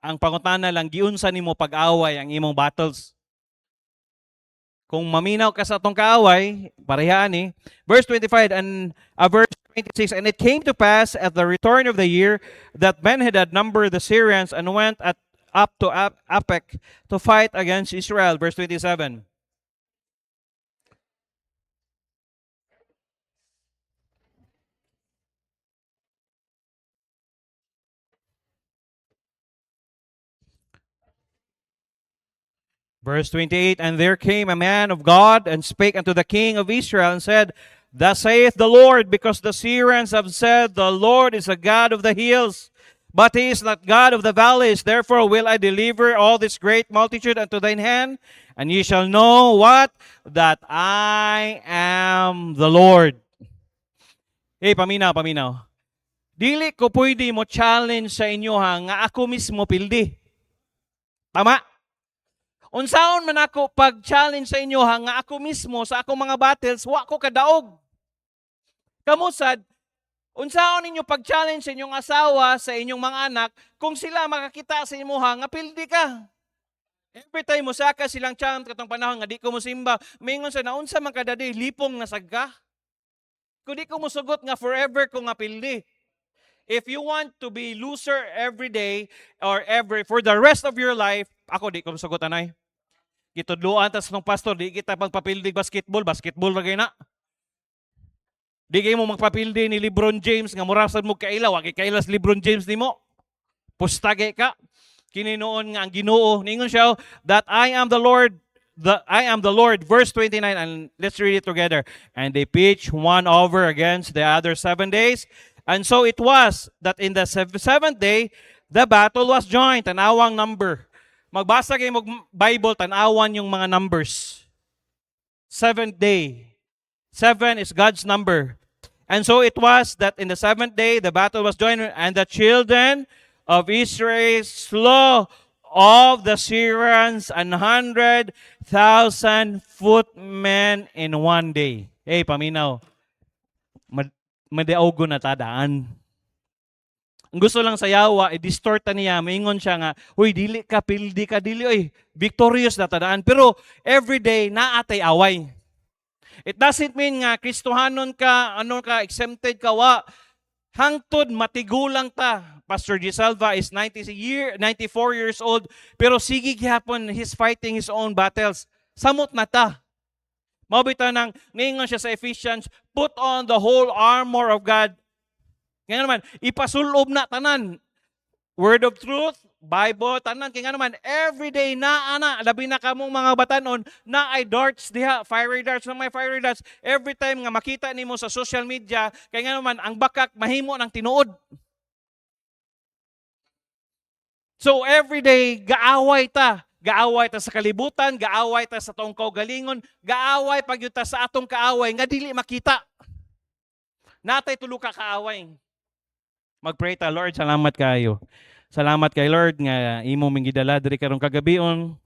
ang pangutana lang, giunsa nimo pag-away ang imong battles. Kung maminaw ka sa atong kaaway, parehaan eh. Verse 25 and verse 26, and it came to pass at the return of the year that Ben-Hadad numbered the Syrians and went up to Apec to fight against Israel. Verse 27. Verse 28, and there came a man of God and spake unto the king of Israel and said, Thus saith the Lord, because the Syrians have said, The Lord is a God of the hills, but he is not God of the valleys. Therefore will I deliver all this great multitude unto thine hand, and ye shall know what? That I am the Lord. Hey, paminaw. Dili ko pwede mo challenge sa inyo ha, nga ako mismo pildi. Tama? Unsaon man ako pag-challenge sa inyo ha, nga ako mismo sa akong mga battles, wa ko kadaog. Kamusad, unsaon ninyo pag-challenge sa inyong asawa, sa inyong mga anak, kung sila makakita sa imo ha, nga pildi ka. Every time mo saka silang chant katong panahon nga di ko mo simba, mingon sa naunsa man kada day lipong nasagka. Kung di ko mo sugot nga forever ko nga pildi. If you want to be loser every day or for the rest of your life, ako di ko sugot anay. Gitudluan tas ng pastor, di kita pagpapildig basketball ra na. Di kayo mo magpapildi ni LeBron James nga murasad mo kailaw, kay kailas LeBron James nimo. Pustage ka. Kininoon nga ang Ginoo, ningon siya that I am the Lord, verse 29, and let's read it together. And they pitched one over against the other 7 days. And so it was that in the seventh day, the battle was joined, tanawang number. Magbasa kayo Bible, tanawan yung mga numbers. 7th day. 7 is God's number. And so it was that in the 7th day, the battle was joined, and the children of Israel slew of the Syrians 100,000 footmen in one day. Hey, paminaw. Madiaugo na tadaan. Ang gusto lang sa yawa, i-distort niya, maingon siya nga, huy, dili ka, pildi ka, dili, oy, victorious na tadaan. Pero everyday, naatay away. It doesn't mean nga, Kristohanon ka, exempted ka, wa. Hangtod, matigulang ta. Pastor Gisalva is 94 years old, pero sige gihapon, he's fighting his own battles. Samot na ta. Mabita nang, ngayon siya sa Ephesians, put on the whole armor of God. Kaya naman, ipasulob na tanan. Word of truth, Bible, tanan. Kaya naman, everyday na, labi na kamong mga batanon, na ay darts diha, fiery darts, na may fiery darts. Every time nga makita nimo sa social media, kaya naman, ang bakak, mahimo ng tinuod. So, everyday, gaaway ta. Gaaway ta sa kalibutan, gaaway ta sa tong kaugalingon, gaaway pag yuta sa atong kaaway, nga dili makita. Natay tulo ka kaaway. Mag-pray ta, Lord, salamat kayo. Salamat kay Lord nga imo ming gidala diri karong kagabion.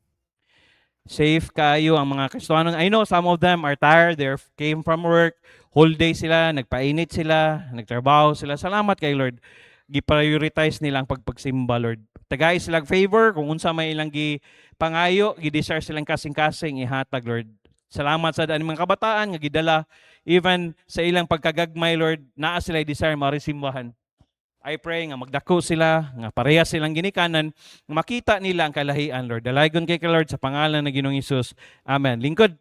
Safe kayo ang mga Kristohanon. I know some of them are tired, they came from work, whole day sila, nagpainit sila, nagtrabaho sila. Salamat kay Lord. Gi-prioritize nila ang pagpagsimba, Lord. Tagay silang favor kung unsa may ilang pangayo, gi-desire silang kasing-kasing ihatag, Lord. Salamat sa daan mga kabataan nga gidala even sa ilang pagkagagmay, Lord, naa sila desire marisimbahan. I pray nga magdako sila, nga pareha silang ginikanan, nga makita nila ang kalahian, Lord. Dalaygon kay Lord sa pangalan ng Ginoong Hesus. Amen. Lingkod.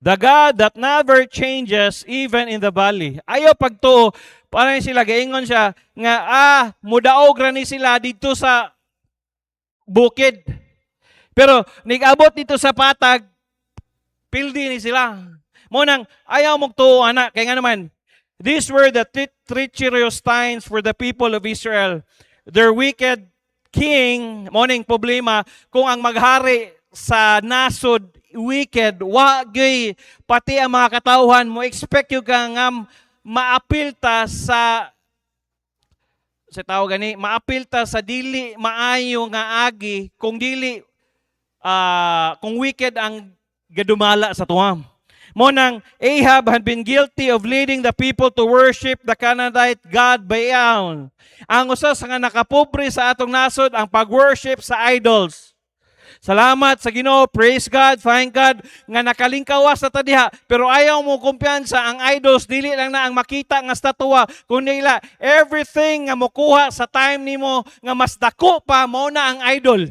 The God that never changes even in the valley. Ayaw pagtuo, parang sila, gaingon siya, nga mudaog ra ni sila dito sa bukid. Pero nigabot dito sa patag, pildi ni sila. Munang ayaw magtuo, anak, kaya nga naman, these were the treacherous times for the people of Israel. Their wicked king, morning problema, kung ang maghari sa nasod, wicked, wagay, pati ang mga katauhan mo, expect yung kang maapilta sa tawag gani, maapilta sa dili maayo nga agi, kung dili, kung wicked ang gadumala sa tuwam. Monang Ahab had been guilty of leading the people to worship the Canaanite god Baal. Ang usa sa nga nakapobre sa atong nasod ang pag-worship sa idols. Salamat sa Ginoo, praise God, thank God nga nakalingkawas sa tadiha. Pero ayaw mo kumpiyansa ang idols dili lang na ang makita nga statua kundi ila everything nga mokuha sa time nimo nga mas dako pa mao na ang idol.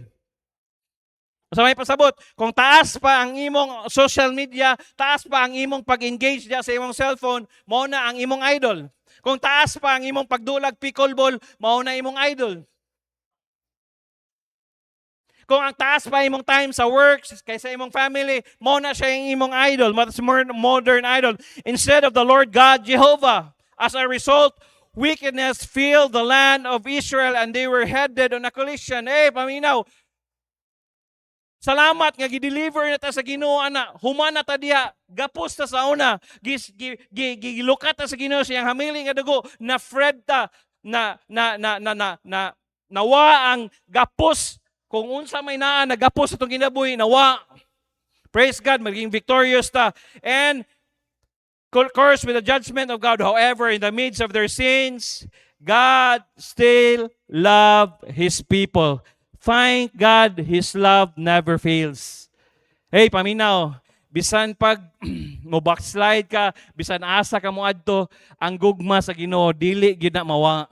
Sa may pasabot, kung taas pa ang imong social media, taas pa ang imong pag-engage diya sa imong cellphone, mao na ang imong idol. Kung taas pa ang imong pagdulag pickleball, mao na imong idol. Kung ang taas pa imong time sa work, kaysa imong family, mo na siya yung imong idol, modern idol, instead of the Lord God, Jehovah. As a result, wickedness filled the land of Israel and they were headed on a collision. Paminaw, salamat nga gi-deliver na ta sa Ginoo ana. Human na ta diha, gapos ta sa una, gilukat ta sa Ginoo siyang hamili nga dugo, na fred ta, nawa ang gapos. Kung unsa may naa, nagapos itong kinabuhi, nawa. Praise God, maging victorious ta. And cursed with the judgment of God. However, in the midst of their sins, God still loved His people. Thank God, His love never fails. Paminaw, bisan pag mo backslide ka, bisan asa ka mo adto, ang gugma sa Ginoo dili gyud na mawa.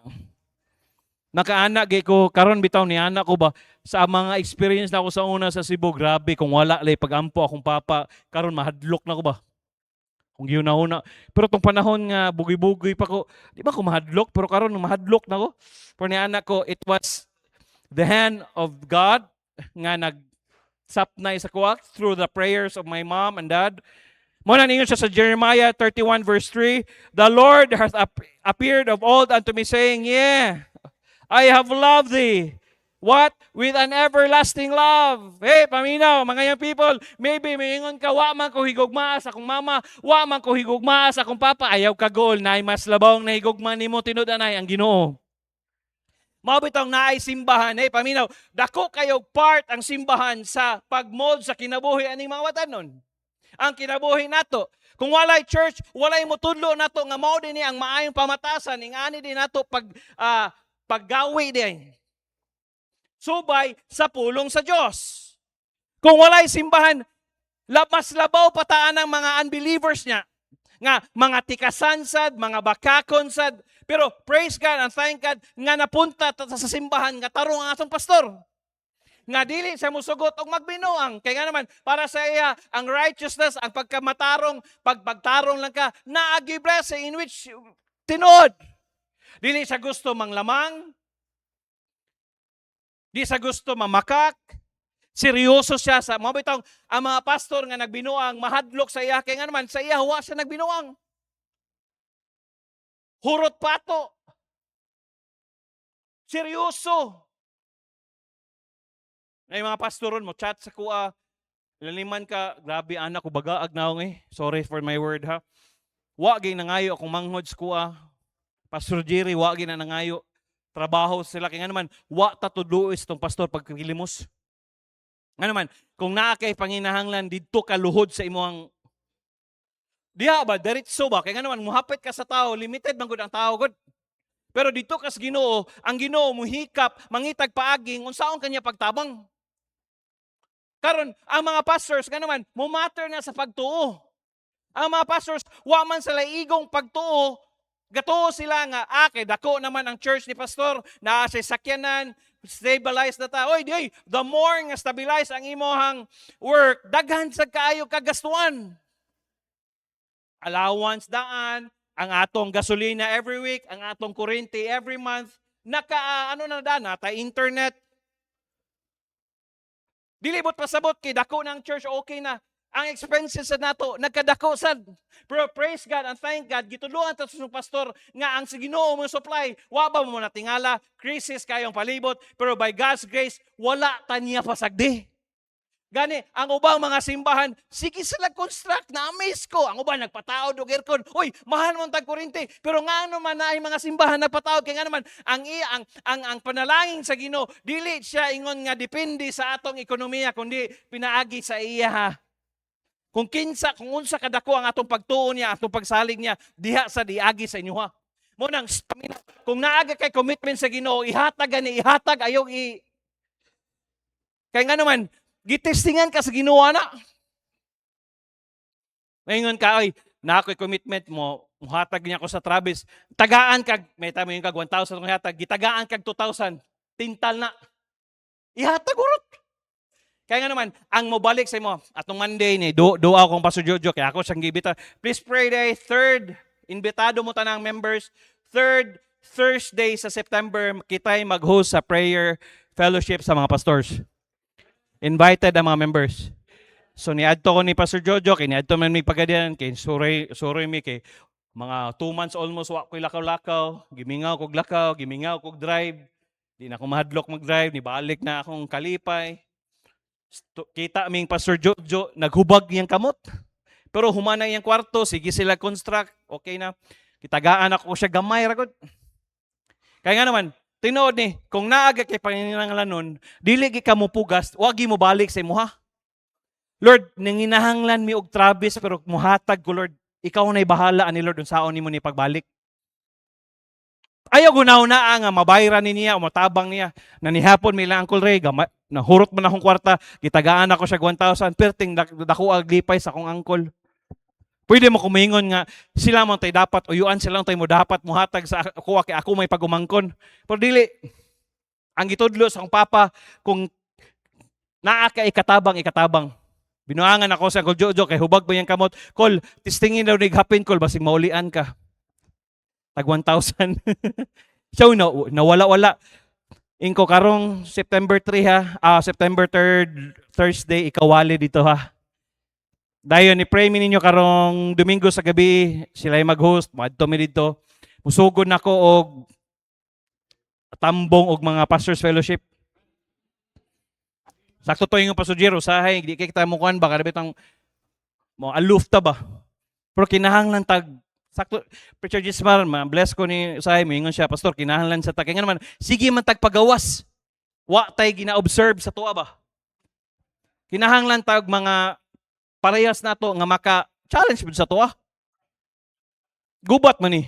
Nakaanak ko karon bitaw ni anak ko ba sa mga experience na ako sa una sa Cebu, grabe kung wala lay pagampo akong papa karon mahadlok na ko ba. Kung giuna-una. Pero tong panahon nga bugi-bugi pa ko, di ba ko mahadlok pero karon mahadlok na ko. Pero ni anak ko, it was the hand of God nga nagsapnay sa kuwak through the prayers of my mom and dad. Muna ninyo siya sa Jeremiah 31 verse 3, the Lord hath appeared of old unto me saying, yeah, I have loved thee. What? With an everlasting love. Paminaw, mga young people, maybe mayingon ka, wa man ko higugma sa akong mama, wa man ko higugma sa akong papa, ayaw ka goal, naay mas labawng na higugma nimo tinud-anay ang Ginoo. Mao bitong naay simbahan, paminaw, dako kayo part ang simbahan sa pagmold sa kinabuhi aning mga watanon. Ang kinabuhi nato. Kung walay church, walay motudlo nato nga mao dinhi ang maayong pamatasan, ingani din nato paggawi din. Subay sa pulong sa Diyos. Kung walay simbahan, mas labaw pataan ng mga unbelievers niya. Nga mga tikasansad, mga bakakonsad. Pero praise God and thank God nga napunta sa simbahan nga tarong ang atong pastor. Nga dili sa musugot og magbinuang. Kaya nga naman, para sa iya, ang righteousness, ang pagkamatarong, pagtarong lang ka, naagi blessing in which tinod. Dili sa gusto manglamang, di sa gusto mamakak, seryoso siya sa mga bitong ang mga pastor nga nagbinuang mahadlok sa iya, kaya nga naman sa iya huwa siya nagbinuang. Hurot pato. Seryoso. Ay mga pastoron mo chat sa kuha, laliman ka, grabe anak ko baga agnaong sorry for my word ha. Wa gyud nangayo akong manghod sa kuha. Pastor Jerry, wa gyud na nangayo. Trabaho sila, kaya naman, wa tatuduis itong pastor pagkilimos. Nga naman, kung naa kay panginahanglan, dito ka luhod sa imuang, diha ba, diretso ba? Kaya nga naman, muhapit ka sa tao, limited man gud ang tao, God. Pero dito kas Ginoo, ang Ginoo muhikap, mangitag paaging, unsaon kanya pagtabang. Karon ang mga pastors, nga naman, mumatter na sa pagtuo. Ang mga pastors, wa man sila igong pagtuo, gato sila nga, kay dako naman ang church ni pastor, na sa sakyanan, stabilize na ta. The more nga stabilize ang imohang work, daghan sa kaayo kagastuan. Allowance daan, ang atong gasolina every week, ang atong kuryente every month, nata internet. Dilibot pasabot kay dako ng church, okay na. Ang expenses sa nato nagkadako sad. Pero praise God and thank God, gituluan ta sa pastor nga ang Ginoo mo supply, wa ba mo natingala, crisis kayong palibot, pero by God's grace wala ta niya pasagdi. Gani, ang ubang mga simbahan, sige sila construct, na-amaze ko. Ang ubang nagpataod og aircon. Mahal mo tag kuryente. Pero nga naman na ay mga simbahan nagpataod. Kaya nga naman, ang panalangin sa Ginoo, dili siya ingon nga depende sa atong ekonomiya, kundi pinaagi sa iya. Kung unsa kadako ang atong pagtuon niya, atong pagsalig niya, diha sa diagi sa inyo ha. Mo nang stamina. Kung naaga kay commitment sa Ginoo, ihatag ayaw kay nga naman, gitestingan ka sa Ginoo na. Ngayon ka, oy, na ako'y commitment mo, muhatag niya ako sa Travis. Tagaan kag, may tama yung kag 1,000 kung hatag, gitagaan kag 2,000, tintal na. Ihatag urot. Kaya nga naman, ang mobalik sa imo, atong Monday ni, doa akong Pastor Jojo, kaya ako siyang gibita. Please pray day, third, invitado mo tanang members, third Thursday sa September, kita'y mag-host sa prayer fellowship sa mga pastors. Invited ang mga members. So niadto ko ni Pastor Jojo, kay niadto man mi pagadian, kay suroy mi kay mga 2 months almost wa ko'y lakaw-lakaw, gimingaw kog lakaw, gimingaw kog drive. Di na ako mahadlok mag-drive, nibalik na akong kalipay. Kita aming Pastor Jojo, naghubag niyang kamot. Pero humana iyang kwarto, sige sila construct, okay na. Kitagaan ako siya gamay ragod. Kaya nga naman, tinuod ni, kung naaga kay panginahanglanon, dili gi ka mo pugas, wagi mo balik sa imuha. Lord, nanginahanglan mi og Travis pero muhatag ko Lord, ikaw na'y bahala ani Lord unsaon nimo ni pagbalik. Ayaw gunaw-na nga mabayran ni niya o matabang niya. Nanihapon mi lang Uncle Ray, nahurot man akong kwarta, gitagaan ako siya 1,000, perting dako aglipay sa akong uncle. Pwede mo kumingon nga sila man tay dapat uyuan sila tay mo dapat muhatag sa ako kay ako may pagumangkon. Pero dili ang gitudlo sa akong papa kung naa ka ikatabang. Binuangan ako sa Uncle Jojo kay hubag ba yung kamot. Kol, tistingin daw naghapin kol basig maulian ka. Tag 1,000. So nawala-wala. Inko karong September 3 ha, September 3rd, Thursday, ikawali dito ha. Dayon ni pray mi ninyo karong Domingo sa gabi, sila ay mag-host, madto mi dito. Musugod nako og tambong og mga pastors fellowship. Sakto to yung pasujero, sahay, di kita mo kuan ba, karabit ang mo aloof ta ba. Pero kinahanglan tag, sakto, Preacher Gismar, bless ko ni sahay, mingon siya, Pastor, kinahanglan sa tag, kaya naman, sige man tag pagawas, wa tay gina-observe sa tuwa ba. Kinahanglan tag mga parehas na to, nga maka-challenge sa tuwa. Gubat man ni.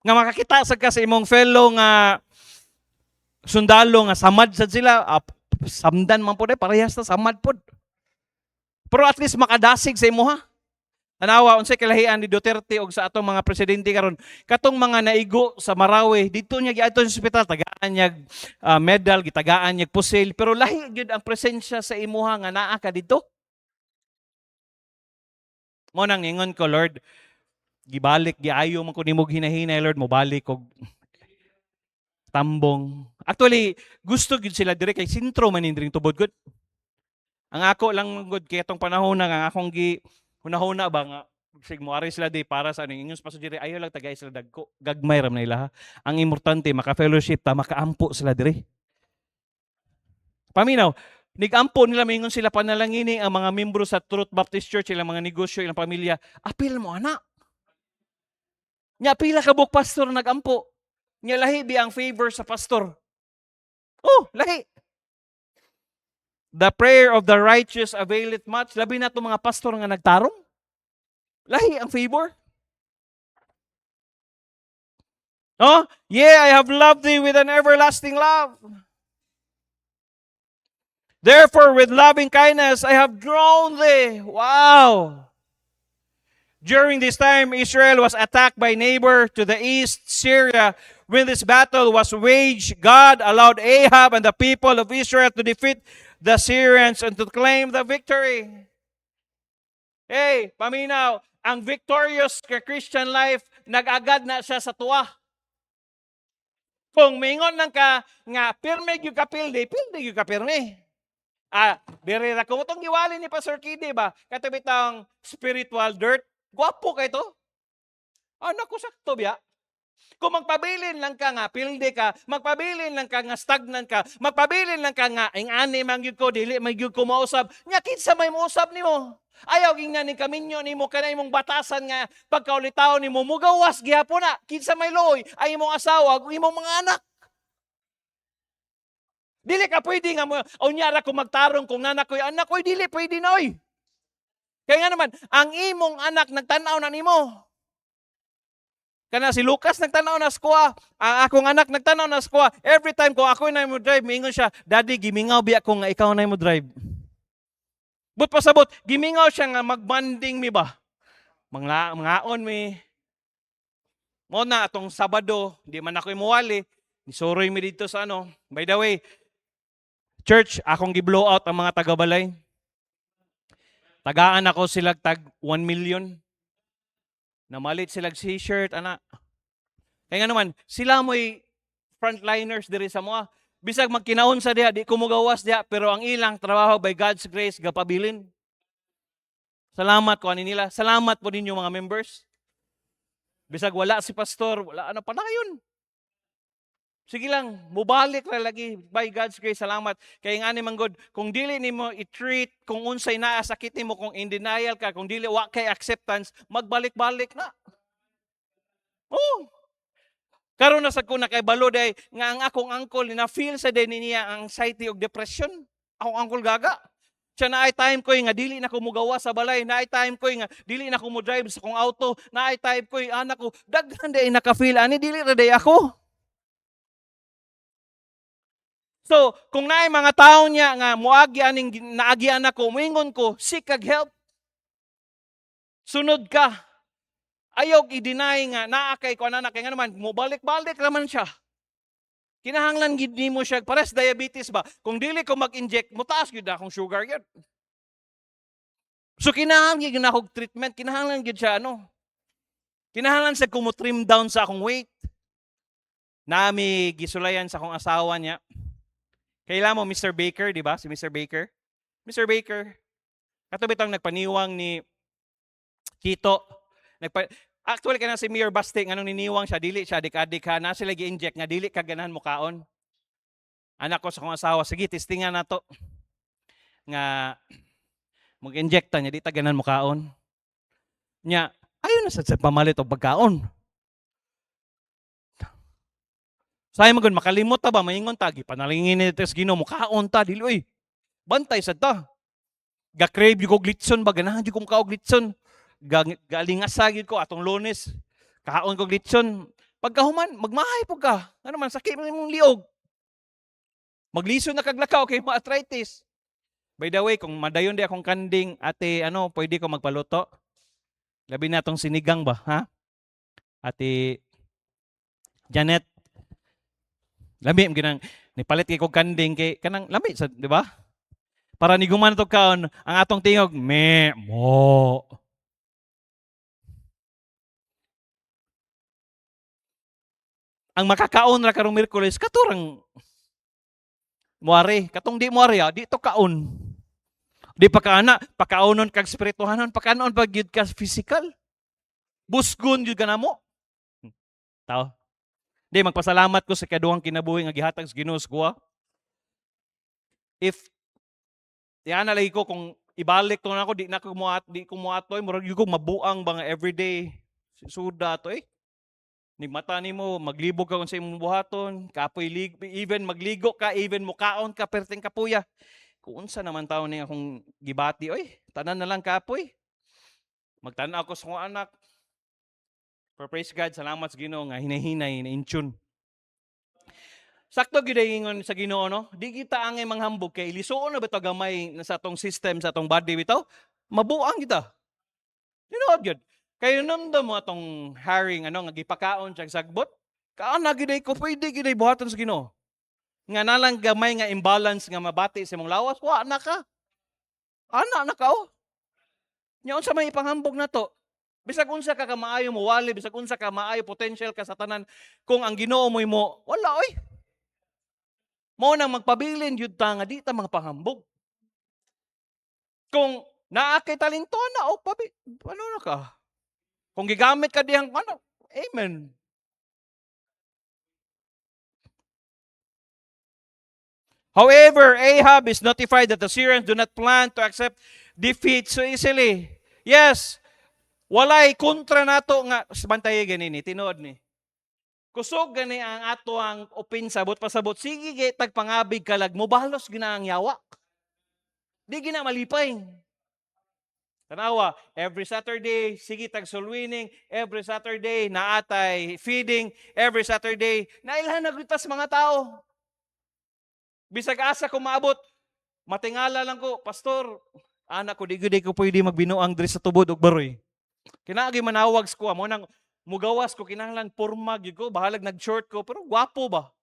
Nga makakita sa ka sa imong fellow nga sundalo nga samad sad sila, samdan man po parehas na samad po. Pero at least makadasig sa imo ha. Tanawa unsay kalahian ni Duterte og sa atong mga presidente karon, katong mga naigo sa Marawi dito niya giadto sa ospital, tagaan niya medal, gitagaan niya pusil, pero lahi gyud ang presensya sa imuha nga naa ka dito. Mo nang ingon ko Lord, gibalik giayo man ko nimog hinahinay Lord, mo balik og tambong. Actually, gusto gud sila dire kay sintro man indring tubod gud. Ang ako lang gud kay atong panahon nga akong gi hunahuna ba nga sig moari sila di para sa aning ingon pastor dire ayo lang tagay sila dagko. Gagmay ra man nila ha. Ang importante maka-fellowship ta, makaampo sila dire. Paminaw, nigampo nila mingon sila panalangini ang mga membro sa Truth Baptist Church, ilang mga negosyo, ilang pamilya. Apil mo ana. Nya pila ka buk pastor nagampo. Nya lahi bi ang favor sa pastor. Oh, lahi. The prayer of the righteous availeth much. Labi na itong mga pastor nga nagtarong. Lahi ang favor. Oh, yeah, I have loved thee with an everlasting love. Therefore, with loving kindness, I have drawn thee. Wow. During this time, Israel was attacked by neighbor to the east, Syria. When this battle was waged, God allowed Ahab and the people of Israel to defeat the Syrians and to claim the victory. Hey, paminaw, ang victorious Christian life, nag-agad na siya sa tuwa. Kung mingon lang ka, nga pirme yung kapilde, pilde yung kapirme. Dirira ko itong giwali ni Pastor Kidi ba? Katibitang spiritual dirt. Gwapo kayo to. Naku, sakto biya. Kung magpabilin lang ka nga, pilde ka, magpabilin lang ka nga, stagnant ka, magpabilin lang ka nga, ang ani mangyud ko, dili mangyud ko mausab, nga kinsa may mausab nimo. Ayaw gingnan ni kaminyo nimo kanay imong batasan nga pagkaulitaw nimo mugawas gihapon na, kinsa may loy, ay imong asawa, ug imong mga anak. Dili ka pwede nga unyara ko magtarong kung nanak ko'y anak ko'y dili pwede na oy. Kaya nga naman, ang imong anak nagtanaw na nimo. Kana si Lucas nagtanaw na skuha, ang akong anak nagtanaw na skuha. Every time ko ako na mo drive, miingon siya, Daddy, gimingaw biya ko nga ikaw na mo drive. But pasabot, gimingaw siya nga magbanding mi ba? Mangaon mi. Mo na atong Sabado, di man ako imuwali, nisuroy mi dito sa ano. By the way, church, akong gi-blow out ang mga taga-balay. Tagaan ako sila tag 1 million. Namalit sila t-shirt, ana. Kaya nga naman, sila mo'y frontliners diri sa mga. Bisag magkinaon sa diha, di ko mo gawas diha, pero ang ilang trabaho by God's grace, gapabilin. Salamat ko ani nila. Salamat po ninyo mga members. Bisag wala si pastor, wala na panayon. Sige lang, mubalik ra lagi by God's grace. Salamat. Kay nga ni manggod, kung dili nimo i-treat, kung unsay naa sakit nimo, kung in denial ka, kung dili wa kay acceptance, magbalik-balik na. Oh. Karon na sad ko na kay balo day nga ang akong uncle na feel sa day niya ang anxiety ug depression. Akong uncle gaga. Siya na ay time ko nga dili na ko mugawa sa balay, na ay time ko nga dili na ko mo drive sa kong auto, na ay time ko anak ko daghan day naka-feel ani dili ra day ako. So, kung naay mga tao niya nga muagi aning naagian ako, moingon ko, seek kag help. Sunod ka. Ayaw i-deny nga naa kay ko anak kay nga naman mobalik-balik naman siya. Kinahanglan gid nimo siya pares diabetes ba? Kung dili ko mag-inject, mutaas gyud akong sugar gyud. So kinahanglan gyud na akong treatment, kinahanglan gyud siya ano. Kinahanglan sa ko mo trim down sa akong weight. Nami gisulayan sa akong asawa niya. Kailan mo Mr. Baker, di ba? Si Mr. Baker. Mr. Baker. Kato bitang nagpaniwang ni Chito. Actually, kanang si Mayor Basti, anong niniwang siya, dili siya, adik-adik ha, na sila gi-inject, nga dili kaganahan mo kaon. Anak ko sa kong asawa, sige, testingan na to. Nga, mag-injecta niya, di taganan mo kaon. Nya, ayaw na sa pamalit o pagkaon. Say mo gun makalimot ta ba maingon ta gipanalingin ni tes Ginoo mo kaon ta dili oy. Bantay sad ta. Ga crave gyud ko glitson ba ganahan gyud ko kaog glitson. Galingas gyud ko atong Lunes. Kaon ko glitson. Pagkahuman magmahay pug ka. Ano man sakit man imong liog. Maglison na kag lakaw kay arthritis. By the way, kung madayon di akong kanding, ate, ano, pwede ko magpaluto? Labi na tong sinigang ba, ha? Ate Janet, lami ginang nipalit kay kog kanding kay kanang lami sa di ba? Para ni guman to kaon ang atong tingog me mo. Ang makakaon ra karong Miyerkules katurang muari, katong di muari di to kaon. Di pa kaana, pakaonon kag spirituhanon, pakaonon pag gyud ka physical. Busgon gyud ka namo. Tao. Di, magpasalamat ko sa kaduhang kinabuhi nga gihatag sa Ginoo ko. If yan lagi ko kung ibalik to nako di na ko muatoy murag ko mabuang ba nga everyday suda to ni mata nimo maglibog ka sa imong buhaton kapoy even magligo ka even mukaon ka perting kapuya kung unsa naman taon ni akong gibati tanan na lang kapoy magtan-aw ko sa akong anak. For praise God, salamat sa Ginoo nga hinahinay na in-tune. Sakto gyud ingon sa Ginoo no, di kita angay manghambog kay lisuon na bitaw gamay sa atong system sa atong body bitaw, mabuang kita. Tinuod gyud. Kay namdam mo atong haring ano nga gipakaon siya sagbot, kaana gyud ko pwede gyud buhaton sa Ginoo. Nga nalang gamay nga imbalance nga mabati sa imong lawas, wa na ka. Ana na ka Nya unsa may ipanghambog nato? Bisag unsa ka maayo mo wali, bisag unsa ka maayo potential ka sa tanan, kung ang Ginoo mo wala Mao nang magpabilin jud ta nga di ta mga panghambog. Kung naa kay talento na ano na ka? Kung gigamit ka dihang ano, amen. However, Ahab is notified that the Syrians do not plan to accept defeat so easily. Yes, walay kontra nato nga bantay gani ni tinuod ni. Kusog gani ang ato ang sabot pasabot sige gay tagpangabig kalag mo balos gina ang yawa. Di gina malipay. Tanawa, every Saturday, sige tag soul winning, every Saturday, naatay feeding, every Saturday, nailhan nagritas mga tao. Bisag asa ko maabot, matingala lang ko, Pastor, anak ko, di ko pwede magbinuang diri sa tubod og baroy. Kinaagi manawag ko, mo nang mugawas ko, kinahanglan porma, gyud ko, bahalag nag-short ko, pero gwapo ba?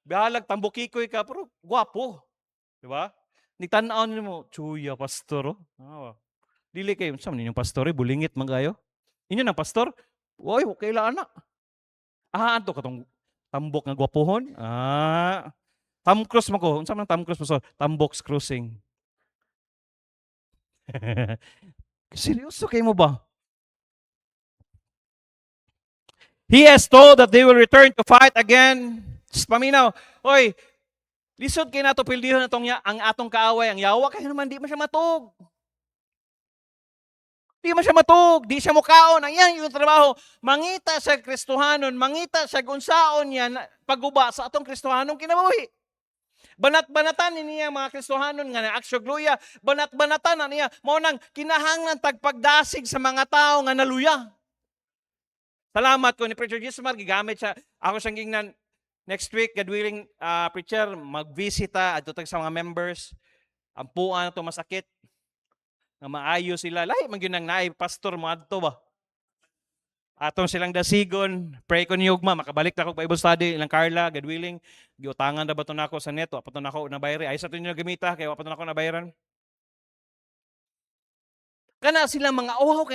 Bahalag tambukikoy ka, pero gwapo. Di ba? Ni tan-aw nimo, chuya, Pastor. Oh. Dili kayo, saan ninyong pastor, bulingit man kayo? Inyo ng pastor? Uy, okay lang anak. Anto katong tambok nga gwapohon? Tom Cruise man ko. Unsa man Tom Cruise pastor? Tambok's Cruising. Seryoso kayo mo ba? He has told that they will return to fight again. Paminaw, oy, lisod kayo nato pildihon atong ang atong kaaway, ang yawa kayo naman di man siya matug. Di man siya matug, di siya mukaon. Ang yan yung trabaho. Mangita sa Kristohanon, mangita sa unsaon yan, paguba sa atong Kristohanong kinabuhi. Banat-banatan niya mga Kristohanon nga na aksyon-gluya, banat-banatan na niya, mao nang kinahanglan tagpagdasig sa mga tao nga naluya. Salamat ko ni Preacher Gismar, gigamit siya. Ako siyang gingnan, next week, God willing, preacher, mag-visita at tutag sa mga members. Ang puan ito masakit. Nga maayo sila. Lahi, man yun ang naay, pastor mo adto ba? Atong silang dasigon, pray ko ni Yugma, makabalik na ako Bible study, ilang Carla, God willing, giutangan na ba ito na ako sa neto, apato na ako na bayari, ay sa ito nyo gamita, kaya apato na ako na bayaran. Kana silang mga uhaw,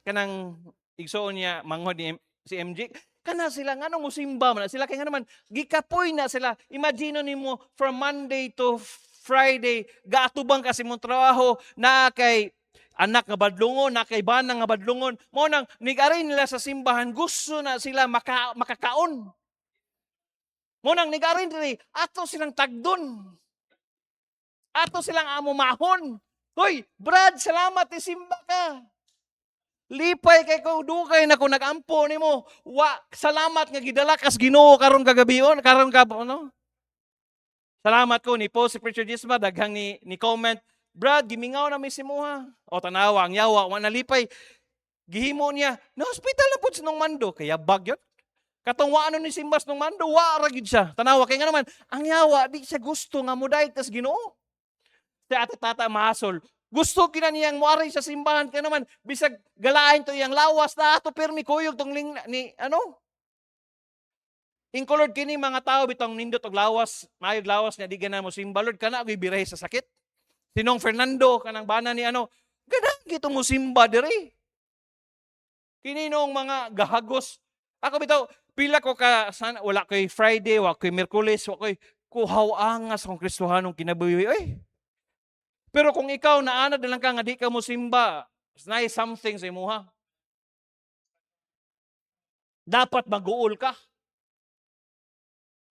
kanang igsoon niya, manghod ni si MJ, kana sila, nga nung musimba man, sila kaya nga naman, gikapoy na sila, imagine nimo from Monday to Friday, gaatubang kasi mong trabaho, na kay anak nga badlungon, na kay banang nga badlungon, mo nang nigarin nila sa simbahan, gusto na sila makakaon. Mo nang nigarin nila, ato silang tagdon. Ato silang amumahon. Hoy, Brad, salamat, isimba ka. Lipay kay ko, dugay na ko nagampo nimo. Salamat nga gidala kas Ginoo karon kagabion, karon ka ano? Salamat ko ni post si Preacher Gisma, daghang ni comment, Brad, gimingaw na may simuha. O tanawa, ang yawa, wa nalipay. Gihimo niya, na hospital na po sinong mando. Kaya bagyot. Katong wa ano ni simbas nung mando, wa ragid siya. Tanawa, kaya nga naman, ang yawa, di siya gusto nga muday tas Ginoo. Si ate tata mahasol. Gusto kina niyang muari sa simbahan, kaya naman, bisag galain to iyang lawas na ato permi kuyog tong ni ano? Incolord kini mga tao bitong nindot og lawas, mayog lawas nga di gana mo simba Lord kana og biray sa sakit. Sinong Fernando kanang bana ni ano, ganang gito mo simba diri. Kininong mga gahagos. Ako bitaw pila ko ka wala koy Friday, wala koy Miyerkules, wala koy kuhaw angas kung Kristohanong kinabuhi. Ay. Pero kung ikaw naanad na lang ka nga di ka mo simba, nice something sa imuha. Dapat mag-uol ka.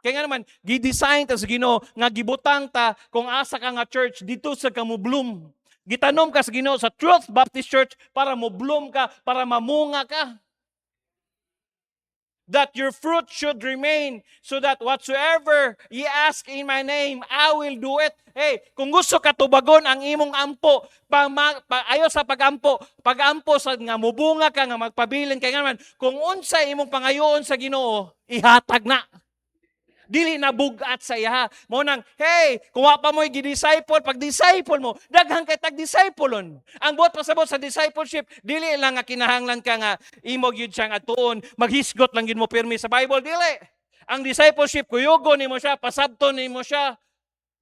Kaya nga naman, gidesign ta sa Ginoo nga gibutang ta kung asa ka nga church dito sa ka mo bloom. Gitanom ka sa Ginoo sa Truth Baptist Church para mo bloom ka, para mamunga ka. That your fruit should remain so that whatsoever ye ask in my name, I will do it. Hey, kung gusto ka tubagon ang imong ampo, ayo sa pagampo sa nga mubunga ka nga magpabilin kay nga naman, kung unsa imong pangayoon sa Ginoo, ihatag na. Dili na bugat sa iya. Mo nang, hey, kung wa pa mo'y gidisciple, pag-disciple mo, daghang kay tag-disciplon. Ang buot pasabot sa discipleship, dili lang nga kinahanglan ka nga imog yun siyang atuon, maghisgot lang yun mo pirmi sa Bible, dili. Ang discipleship, kuyugo ni mo siya, pasabton ni mo siya,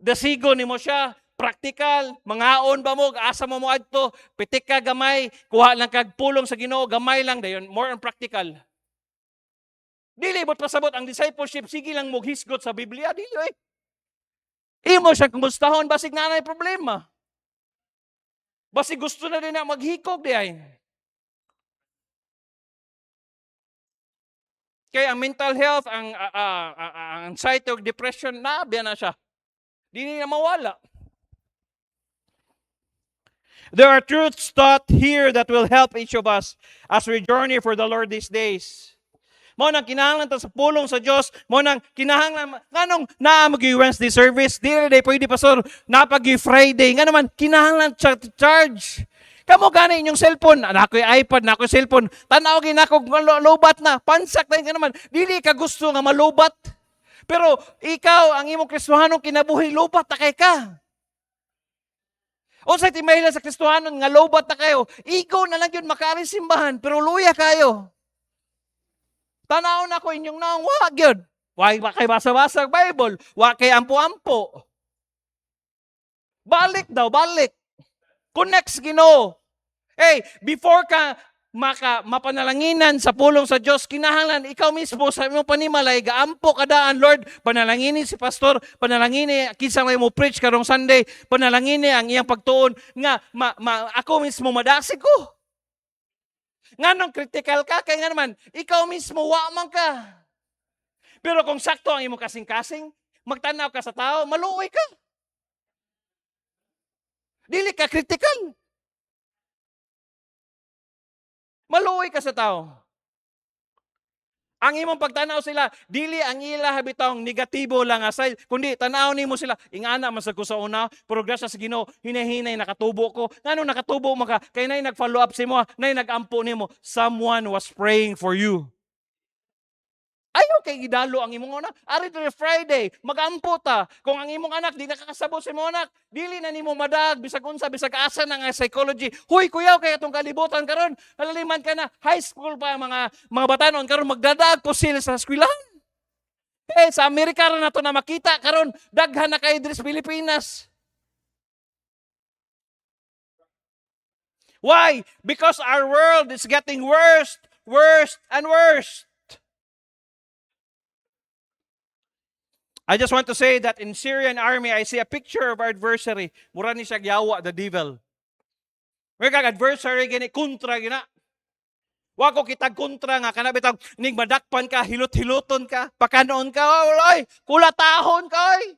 dasigo ni mo siya, practical, mangaon ba mo, asa mo mo adto, pitik ka gamay, kuha lang kag pulong sa Ginoo, gamay lang, dayon, more on practical. Dili bot pasabot ang discipleship, sige lang mughisgot sa Biblia, dili eh. Imo siya kumustahon, basig na nay problema. Basig gusto na din na maghikog di ay. Kaya ang mental health, ang anxiety o depression, nabiya na siya. Dili na mawala. There are truths taught here that will help each of us as we journey for the Lord these days. Mo nang kinahanglan ta sa pulong sa Dios, mo nang kinahanglan nganong naa magi Wednesday service, dili day pwede pastor napagi Friday. Nga naman kinahanglan charge. Kamo gani inyong cellphone, ako'y iPad, ako'y cellphone, tanaw ginako lobat na, pansak na ka naman. Dili ka gusto nga malubat. Pero ikaw, ang imong Kristohanong kinabuhi, lobat na kay ka. O sa timahilan sa Kristohanon nga lobat na kayo, ikaw na lang yun makaari simbahan, pero luya kayo. Tanaw na ko inyong naong, wag yun. Wag kay basa-basa Bible, wag kay ampo-ampo. Balik daw, balik. Connects Ginoo. Hey, before ka mapanalanginan sa pulong sa Diyos, kinahanglan ikaw mismo sa imong panimalay, gaampo kadaan, Lord, panalangini si pastor, panalangini kinsa may mo preach karong Sunday, panalangini ang iyang pagtuon nga ako mismo madasig ko. Nganong critical ka kay nga naman ikaw mismo wa man ka. Pero kung sakto ang imong kasing-kasing, magtanaw ka sa tao, maluoy ka. Dili ka critical. Maluoy ka sa tao. Ang imong pagtanaw sila, dili ang ila habitong negatibo lang aside, kundi tanaw nimo sila, ingana man sa ko sa una, pero grasya sa Ginoo, hinahinay nakatubo ko. Ngano nakatubo maka, kay nay nag-follow up si mo, nay nagampo nimo, someone was praying for you. Ayaw kay gidalo ang imong anak. Ari to Friday, magampo ta. Kung ang imong anak di nakakasabot sa imong anak, dili na nimo madag bisag unsa bisag asa na nga psychology. Huy kuyaw kay atong kalibutan karon, halaliman ka na high school pa mga batanon karon magdadag po sila sa eskwelahan. Sa Amerika ra nato na makita karon daghan na kay diri sa Pilipinas. Why? Because our world is getting worse, worse and worse. I just want to say that in Syrian army, I see a picture of our adversary. Mura ni siya giyawa, the devil. May kag adversary gini, kontra gina. Wa ko kitag kontra nga, kana bitang ning madakpan ka, hilot-hiloton ka, pakanoon ka, oy, kulatahon ka, oy.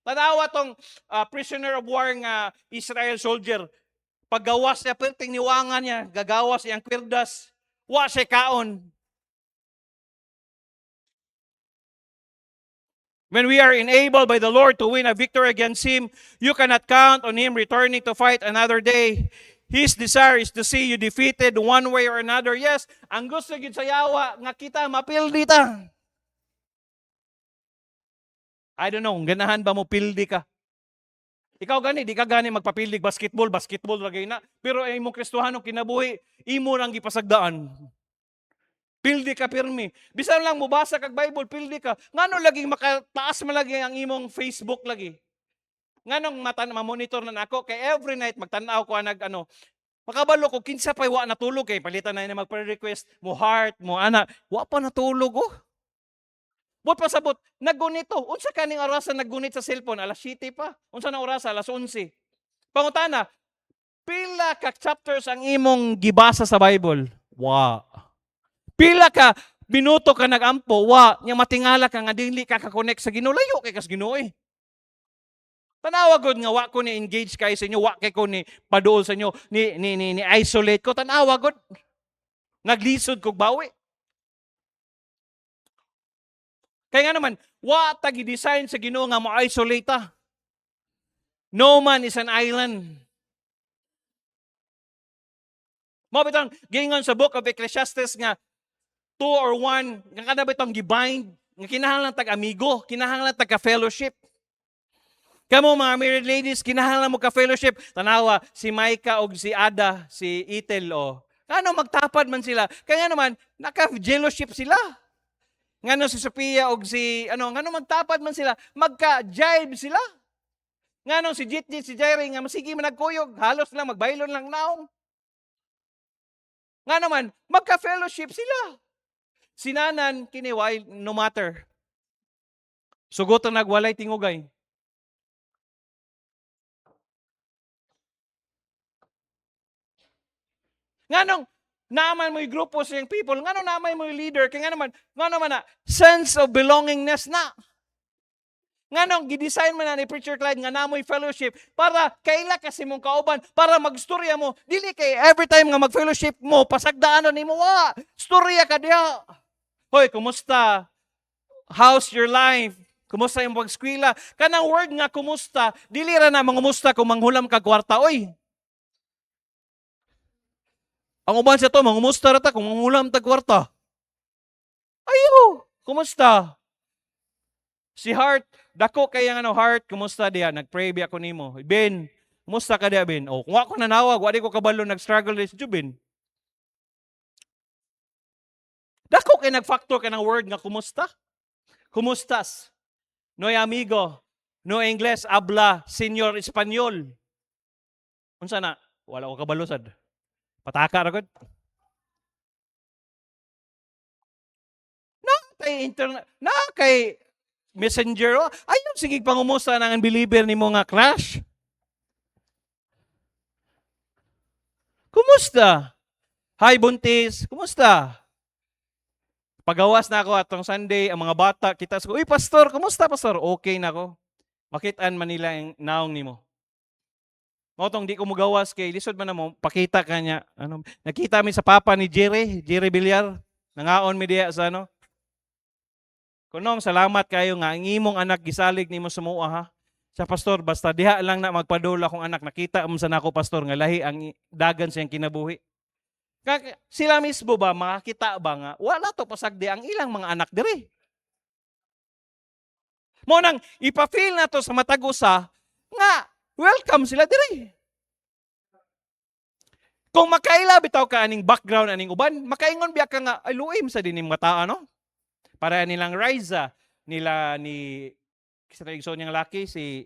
Tanawa tong prisoner of war nga Israel soldier. Paggawas niya, perting niwangan niya, gagawas iyang kwirdas, wa siya kaon. When we are enabled by the Lord to win a victory against Him, you cannot count on Him returning to fight another day. His desire is to see you defeated one way or another. Yes, ang gusto gid sa yawa nga kita mapildi ta. I don't know, ganahan ba mo pildi ka? Ikaw gani, di ka gani magpapildig basketball lagay na. Pero ay imong Kristohanong kinabuhi, imo nang gipasagdaan. Pildi ka pirmi. Bisan lang mo basa kag Bible, pildi ka. Ngano lagi makataas man lagi ang imong Facebook lagi. Nganong ma-monitor na ako kay every night magtan-aw ko makabalo ko kinsa pay wa natulog kay palitan na magpa-request mo heart mo ana, wa pa natulog oh. Bot pasabot, naggunito. Unsa kaning orasan naggunit sa cellphone? Alas 7 pa. Unsa na oras? Alas 11. Pangutana, pila ka chapters ang imong gibasa sa Bible? Wa. Pila ka minuto ka nagampo, wa, nya matingala ka nga dili ka ka-connect sa Ginoo, layo kay kas Ginoo eh. Tanawa gud nga wa ko ni engage kay sa inyo, wa kay ko ni paduol sa inyo, ni isolate ko, tanawa gud. Naglisod kog bawi. Kaya nga naman, wa ta gi-design sa Ginoo nga mo-isolate ta. No man is an island. Mo bitang gingon sa book of Ecclesiastes nga 2 or 1, nga kada bitong gibind, nga kinahanglan tag-amigo, kinahanglan tag-fellowship. Kamo mga married ladies, kinahanglan mo ka-fellowship. Tanawa, si Micah o si Ada, si Ethel, o. Ngano magtapad man sila? Kaya naman, naka-fellowship sila. Ngano si Sophia o si, ngano magtapad man sila? Magka-jive sila. Ngano si Jitjit, si Jairi, nga masigi man nagkuyog, halos lang, magbaylon lang naong. Nga naman, magka-fellowship sila. Sinanan, kiniway, no matter. Sugotan nagwalay tingugay. Nganong, naman mo yung grupo sa yung people, nganong naman mo yung leader, kaya nga naman na, sense of belongingness na. Nganong, gidesign mo na ni Preacher Clyde, nga namoy fellowship, para kaila kasi mong kauban, para magstorya mo, dili kay every time nga mag-fellowship mo, pasagdaanon ni mo, storya ka diya. Hoy, kumusta? How's your life? Kumusta yung pag-eskwela? Kanang word nga kumusta, dili ra na mangumusta kung manghulam ka kwarta, oy. Ang uban sa to, mangumusta rata kung mangulam tag kwarta. Ayo, kumusta? Si Heart, dako kay ang Heart, kumusta diya? Nagpray biya ko nimo. Ben, kumusta ka diya, Ben? O, kung ako nanawag, wala ko kabalo nag-struggle din si Ben. Dako kay nag-factor ka ng word nga kumusta? Kumustas? No amigo, no English, habla, Senyor Espanyol. Unsa na? Wala ko kabalusad. Pataka ra gud. Na kay Messenger, ayun sige pangumusta ng unbeliever ni mo nga crush. Kumusta? Hi buntis, kumusta? Pagawas na ako atong Sunday, ang mga bata kita sa, uy pastor, kumusta pastor? Okay na ako. Makitaan man nila ang naong nimo. Motong di ko mugawas kay lisod man na mo, pakita kanya. Ano, nakita mi sa papa ni Jerry Villar, nangaon mi diya sa ano. Kunong salamat kayo nga ang imong anak gisalig nimo sa mua ha. Sa pastor basta diha lang na magpadula kung anak nakita mo sa nako pastor nga lahi ang dagan siyang kinabuhi. Sila mismo ba makakita ba nga wala to pasagdi ang ilang mga anak diri. Mo nang ipa-feel na to sa matagusa nga welcome sila diri. Kung makaila bitaw ka aning background aning uban, makaingon biya ka nga ay luim sa dining mata ano? Para nilang Riza, nila ni sa igsoon niyang laki si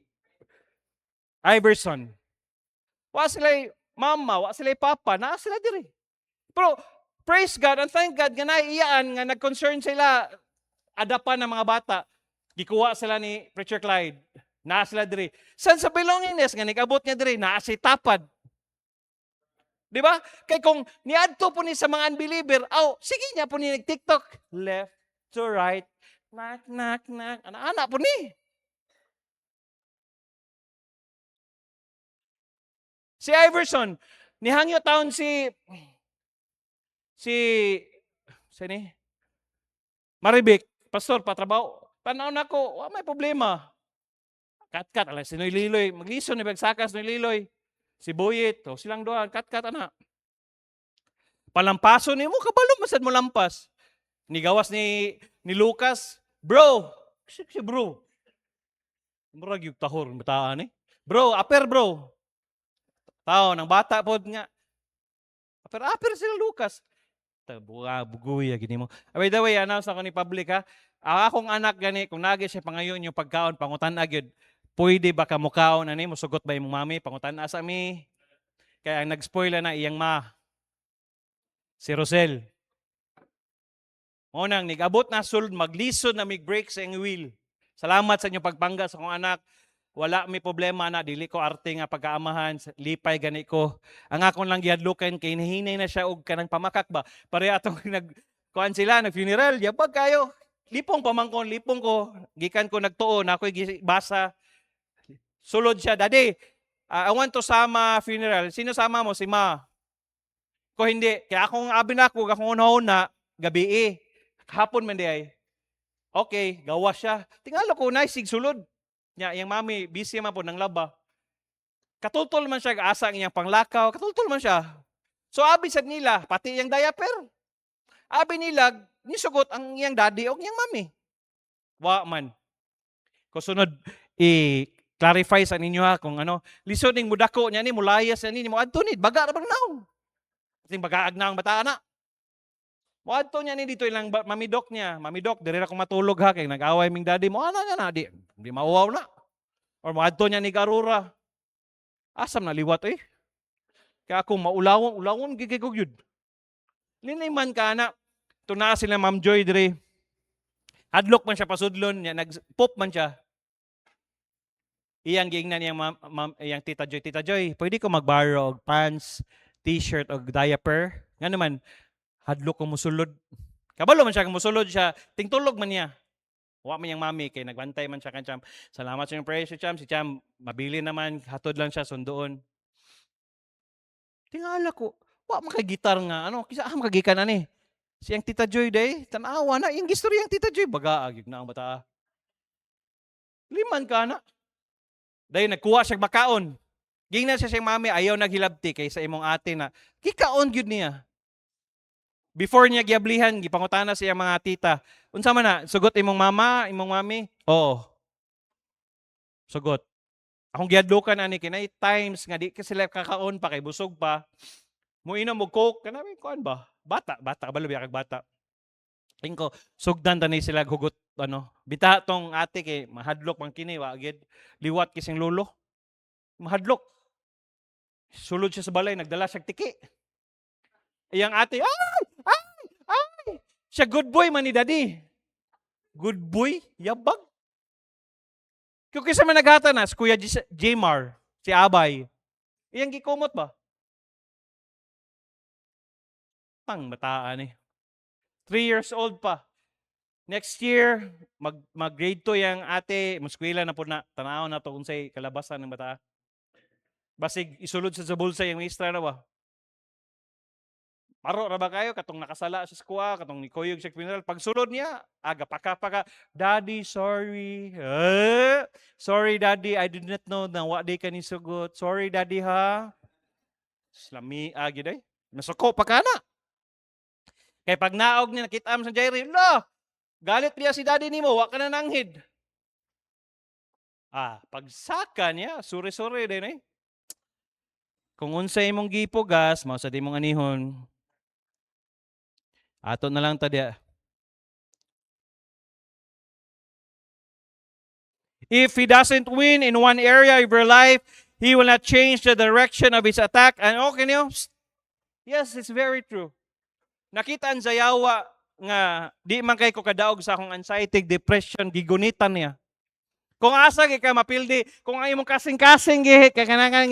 Iverson. Wa sila mama, wa sila papa, naa sila diri. Pero praise God and thank God nga naiyaan nga nag-concern sila adapan ng mga bata. Gikuha sila ni Preacher Clyde. Naa sila diri. San sa belongingness nga nag-abot niya diri, naa si tapad. Di ba? Kay kung niadto po ni sa mga unbeliever, sige niya po ni nag-TikTok. Left to right. Knock, knock, knock. Anak-anak po ni. Si Iverson, nihangyo taon si Maribik, pastor, patrabaho. Tanaw na ko, may problema. Kat-kat, alam, si Noy Liloy, maglison ni Bagsakas, Noy Liloy. Si Boyet, silang doon, kat-kat, anak. Palampaso ni mo, kabalo, masad mo lampas. Nigawas ni Lucas, bro, si bro. Murag yung tahor, bataan eh. Bro, aper bro. Tao, ng bata po nga. Aper sila Lucas. Buguya, gini mo. By the way, announce ako ni public ha. Akong anak gani, kung nagi siya pangayon yung pagkaon, pangutan agad, pwede ba ka mukaon, musugot ba yung mami, pangutan asa mi. Kaya ang nag-spoil na iyang si Rosel. Unang, nag-abot na sulod, maglisod na mig-break sa iyong wheel. Salamat sa inyong pagpangga sa akong anak. Wala mi problema na, dili ko arte nga pagkaamahan, lipay gani ko. Ang akong lang gihadlukan, kay nahinay na siya og kanang pamakak ba. Pare atong kuan sila, nag-funeral, yabag kayo. Lipong pamangkon, lipong ko. Gikan ko nagtuon, ako'y basa. Sulod siya, Daddy, I want to sama funeral. Sino sama mo? Si Ma. Ko hindi. Kaya akong abi na ako, akong una-una, gabi hapon man di ay. Okay, gawa siya. Tingalo ko, naisig sulod. Yung mami, busy man po ng laba. Katultol man siya, asa ang iyang panglakaw. Katultol man siya. So, abi sa nila, pati yung diaper. Abi nila, nisugot ang iyang daddy o iyang mami. Wa man. Kusunod, clarify sa ninyo ha, kung lisod ning mudako niya ni, mulayas niya ni, mo adtunid, baga na bang naong. Ting bagaag na ang bata na. Mo adto niya ni dito ilang mamidok niya. Mamidok, diri ra ko matulog ha, kay nag-away ming daddy mo, na, di mauwaw na. Or mo adto niya ni Garura. Asam na liwat Kaya ako maulawon gigigog yun. Liniman ka na, tuna sila Ma'am Joy diri. Hadlok man siya pasudlon, nag-pop man siya. Iyang giingnan iyang Tita Joy, pwede ko mag-borrow og pants, t-shirt o diaper. Nga naman, hadlok ko musulod. Kabalo man siya, musulod siya, tingtulog man niya. Wa man yung mami, kay nagbantay man siya kan Cham. Salamat sa yung prayer si Cham, mabili naman, hatod lang siya, sundoon. Tingala ko, wa man kay gitar nga, kisa makagikan na ni. Siyang Tita Joy day, tanawa na, yung gistorya yung Tita Joy, bagaag, na ang bata. Liman ka na. Dahil nagkuha siya makaon. Gingnan siya siyang mami, ayaw naghilabti kay sa imong ate na, kikaon yun niya. Before niya giablihan, gipangutana siya mga tita. Unsa man na? Sugot imong mama, imong mami? Oo. Sugot. Akong giadlukan ani kinay times nga di ka sila kakaon pa kay busog pa. Muinom og coke kanami kuan ba? Bata ba kag bata. Tingko sugdan tani sila hugot ano. Bita tong ate kay mahadlok man kini wa gid liwat kising lolo. Mahadlok. Sulod siya sa balay nagdala siya tiki. Iyang ate, ay! Siya good boy man ni daddy. Good boy, yabag. Kung kisa man naghata na, si Kuya Jmar, si Abay, iyang gikumot ba? Pang bataan eh. 3 years old pa. Next year, mag-grade 2 yung ate, muskwila na po na, tanaw na to kung sa'y kalabasan ng bata. Basig, isulod sa bulsa yung maestra na ba? Paro ra ba kayo katong nakasala sa eskwela, katong ni Koyog sa funeral. Pag sulod niya, aga paka, Daddy, sorry. Sorry, Daddy, I did not know na wa day ka ni sugot. Sorry, Daddy, ha? Slami, agi day. Masuko pa ka na. Kaya pag naog niya, nakita mo sa Jairi, galit niya si Daddy ni mo, wa ka na nanghid. Pagsaka niya, suri-suri din eh. Kung unsa imong gipugas, mao sa di mong anihon, ato na lang tadya. If he doesn't win in one area of your life, he will not change the direction of his attack. And okay niyo? Yes, it's very true. Nakita ang Zayawa nga di man kay ko kadaog sa akong anxiety, depression, gigunitan niya. Kung asa ka mapildi, kung ang imong kasing-kasing gihit, kakanangan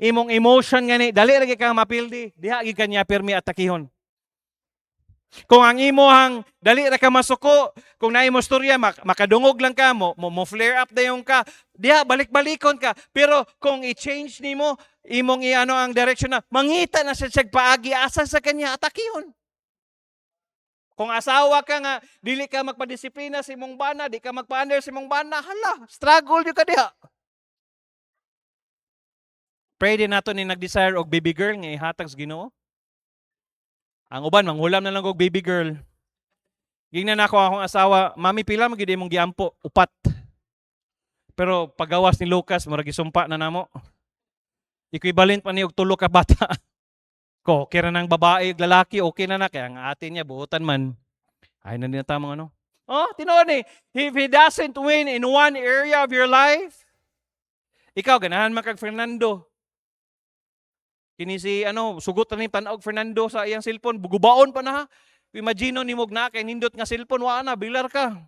imong emotion gani, dali ra ka mapildi, diha gid kanya permi atakihon. Kung ang imuhang dali ra ka masuko, kung naay mo storya makadungog lang ka mo flare up dayon ka, diha balik-balikon ka. Pero kung i-change nimo imong iano ang direction na mangita na sa paagi asa sa kanya atakihon. Kung asawa ka nga dili ka magpadisiplina sa imong bana, di ka magpa-under sa imong bana, hala, struggle jud ka diha. Pray din nato ni nag-desire og baby girl nga ihatag sa Ginoo. Ang uban manghulam na lang og baby girl. Gingnan ako akong asawa, mami pila man gid imong giampo, 4. Pero pagawas ni Lucas murag gisumpa na namo. Equivalent pa ni og 3 ka bata. Ko kira nang babae ug lalaki okay na kaya ang ate niya buotan man. Ay na din tamang ano. Tinuod ni, if he doesn't win in one area of your life, ikaw ganahan man kag Fernando. Kini si sugot na ni tan-og Fernando sa iyang cellphone, bugubaon pa na ha. Imagine nimog na kay nindot nga cellphone wa na bilar ka.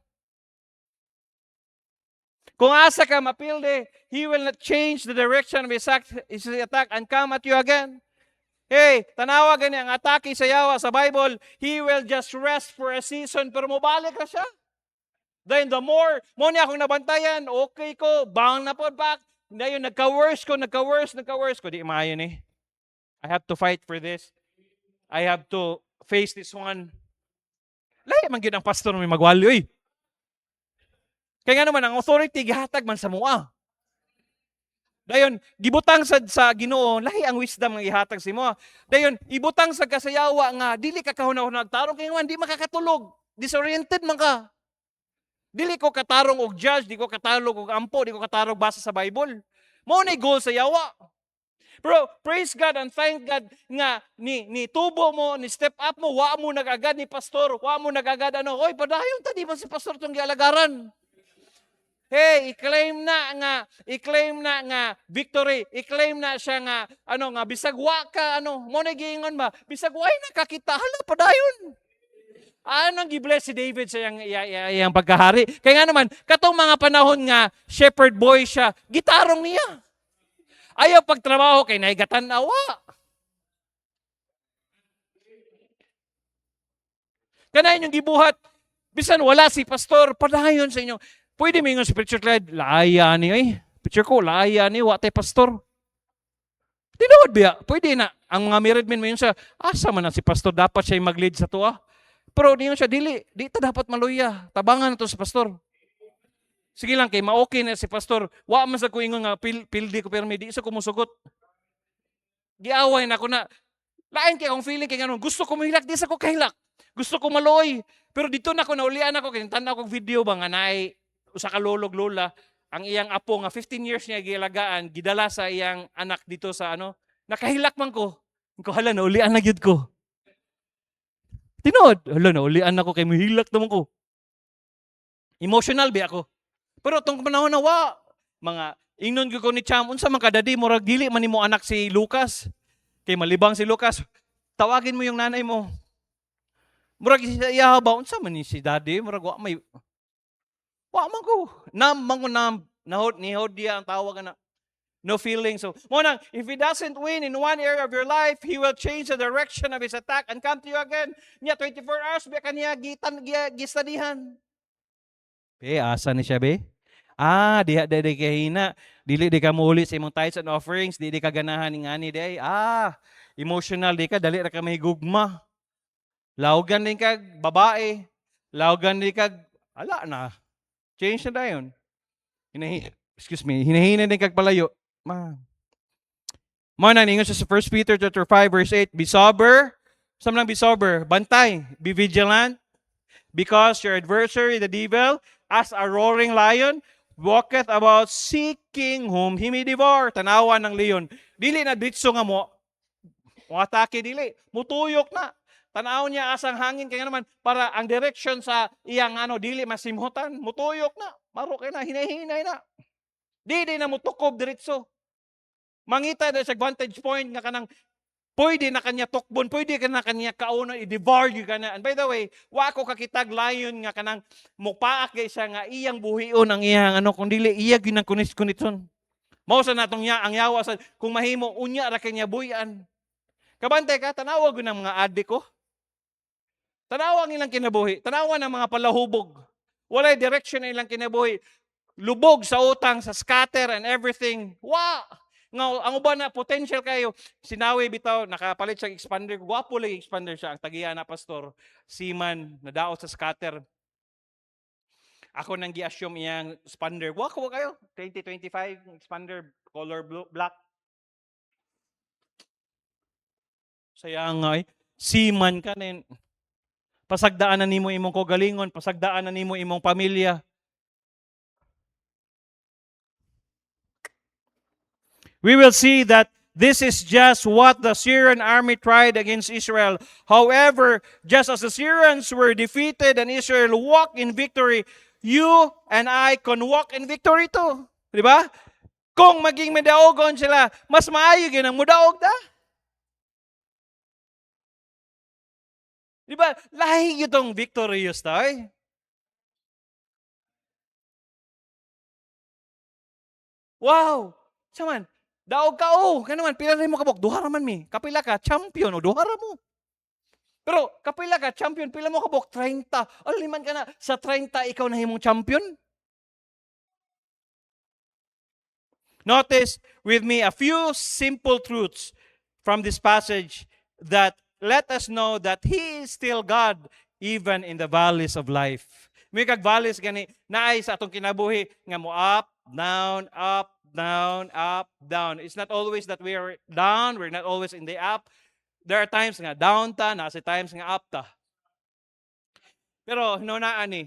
Kung asa ka mapilde, he will not change the direction of his attack and come at you again. Hey, tanawa gani ang atake sa Yawa sa Bible, he will just rest for a season pero mobalik ra siya. Then the more mo niya akong nabantayan, okay ko, bang na po back. Dayon nagka-worse ko, di maayo ni. I have to fight for this. I have to face this one. Lahi man gyud ang pastor may magwali oy. Kaya nga naman ang authority gihatag man sa mua. Dayon gibutang sa Ginoo, lahi ang wisdom nga gihatag sa imo. Dayon ibutang sa kasayawa nga dili ka kahuna-huna nagtarong kay man di makakatulog. Disoriented man ka. Dili ko katarong og judge, di ko katarong og ampo, di ko katarong basa sa Bible. Mao nay goal sa yawa. Bro, praise God and thank God nga ni tubo mo, ni step up mo, wa mo nagagad ni pastor, wa mo nagagad oy padayon ta di ba si pastor tong gialagaran. Hey, i-claim na nga victory, i-claim na siya nga nga bisag wa ka mo na giingon ba, bisag wa nakakita hala padayon. Anong gibless si David sa iyang pagkahari? Kaya nga naman, katong mga panahon nga shepherd boy siya, gitarong niya. Ayaw pagtrabaho kay naigatan awa. Kanayon yung gibuhat, bisan wala si pastor, padayon sa inyo. Pwede mo yung spiritual cloud, laaya ni, picture ko, laaya ni, watay pastor. Tinuod biya, pwede na. Ang mga married men mo yun siya, asa man na si pastor, dapat siya mag-lead sa tuwa. Pero di yun siya, di ta dapat maluya. Tabangan na to sa pastor. Sige lang, kay ma-okay na si pastor. Wa man sa kuingon nga pildi ko pero di sa kumusugot. Giaway na ako na. Lain kay akong feeling kay ganun. Gusto ko mahilak, di sa ko kahilak. Gusto ko maloy. Pero dito na ko naulian ako kay tanaw kog video ba nga naay usa ka lolog lola ang iyang apo nga 15 years niya gilagaan, gidala sa iyang anak dito sa nakahilak man ko. Ko hala naulian na gyud ko. Tinod, hala naulian ako kay mahilak naman ko. Emotional ba ako? Pero tong panahon na mga ingnon ko ni Cham unsa man kadadi murag dili man nimo anak si Lucas. Kay malibang si Lucas. Tawagin mo yung nanay mo. Murag iya ba unsa man ni si daddy murag wa man ko. Nahod ni Hodia ang tawag na. No feeling. So, if he doesn't win in one area of your life, he will change the direction of his attack and come to you again. Niya 24 hours biya kaniya gistadihan. Asa ni siya be? Diha di kahina. Dili di ka muli sa imong tithes and offerings, di ka ganahan ning ani day. Emotional di ka dali ra ka mahigugma. Lawgan din kag babae. Lawgan din kag ala na. Change na dayon. Hinahina din kag palayo. Ningon siya sa 1 Peter chapter 5 verse 8, be sober. Saan lang be sober? Bantay. Be vigilant. Because your adversary, the devil, as a roaring lion, walketh about seeking whom he may devour. Tanawan ng leon. Dili na ditso nga mo atake dili. Mutuyok na. Tanaw niya asang hangin kaya naman para ang direction sa iyang dili masimhutan. Mutuyok na. Maro kay na hinahinay na. Di na mutukob diretso. Mangita na sa vantage point nga kanang pwede na kanya tukbon, pwede ka na kanya kauna i-devour you ka na. And by the way, wa ako kakitag lion nga kanang mupaak kay siya nga iyang buhion ang iyang kung dili iya ginang kunis-kunitson. Mao sa natong ang yawa sa kung mahimo unya ra kanya buyan. Kabantay ka tanawag ng mga adik ko. Tanawa ang ilang kinabuhi. Tanawa ng mga palahubog. Walay direction na ilang kinabuhi. Lubog sa utang, sa scatter and everything. Ang uban na potential kayo. Sinawi bitaw, nakapalit siyang expander. Gwapo lang expander siya. Ang tagiya na pastor. Seaman, nadaot sa scatter. Ako nang gi-assume iyang expander. Gwapo kayo. 2025 expander, color blue, black. Sayang nga seaman ka na pasagdaan na nimo imong kogalingon, pasagdaan na nimo imong pamilya. We will see that this is just what the Syrian army tried against Israel. However, just as the Syrians were defeated and Israel walked in victory, you and I can walk in victory too. Di ba? Kung maging madaogon sila, mas maayo yun ang mudaog da. Di ba? Lahi itong victorious tayo. Wow! Saman, daog ka kanuman, pila rin mo kabok, duhara man mi. Kapila ka, champion o duhara mo. Pero kapila ka, champion, pila mo kabok, 30. Aliman ka na, sa 30 ikaw na himong champion. Notice with me a few simple truths from this passage that let us know that He is still God even in the valleys of life. May kag valleys gani naay sa atong kinabuhi nga mo up, down, up, down, up, down. It's not always that we are down, we're not always in the up. There are times nga down ta, nasa times nga up ta. Pero hinunaan ni,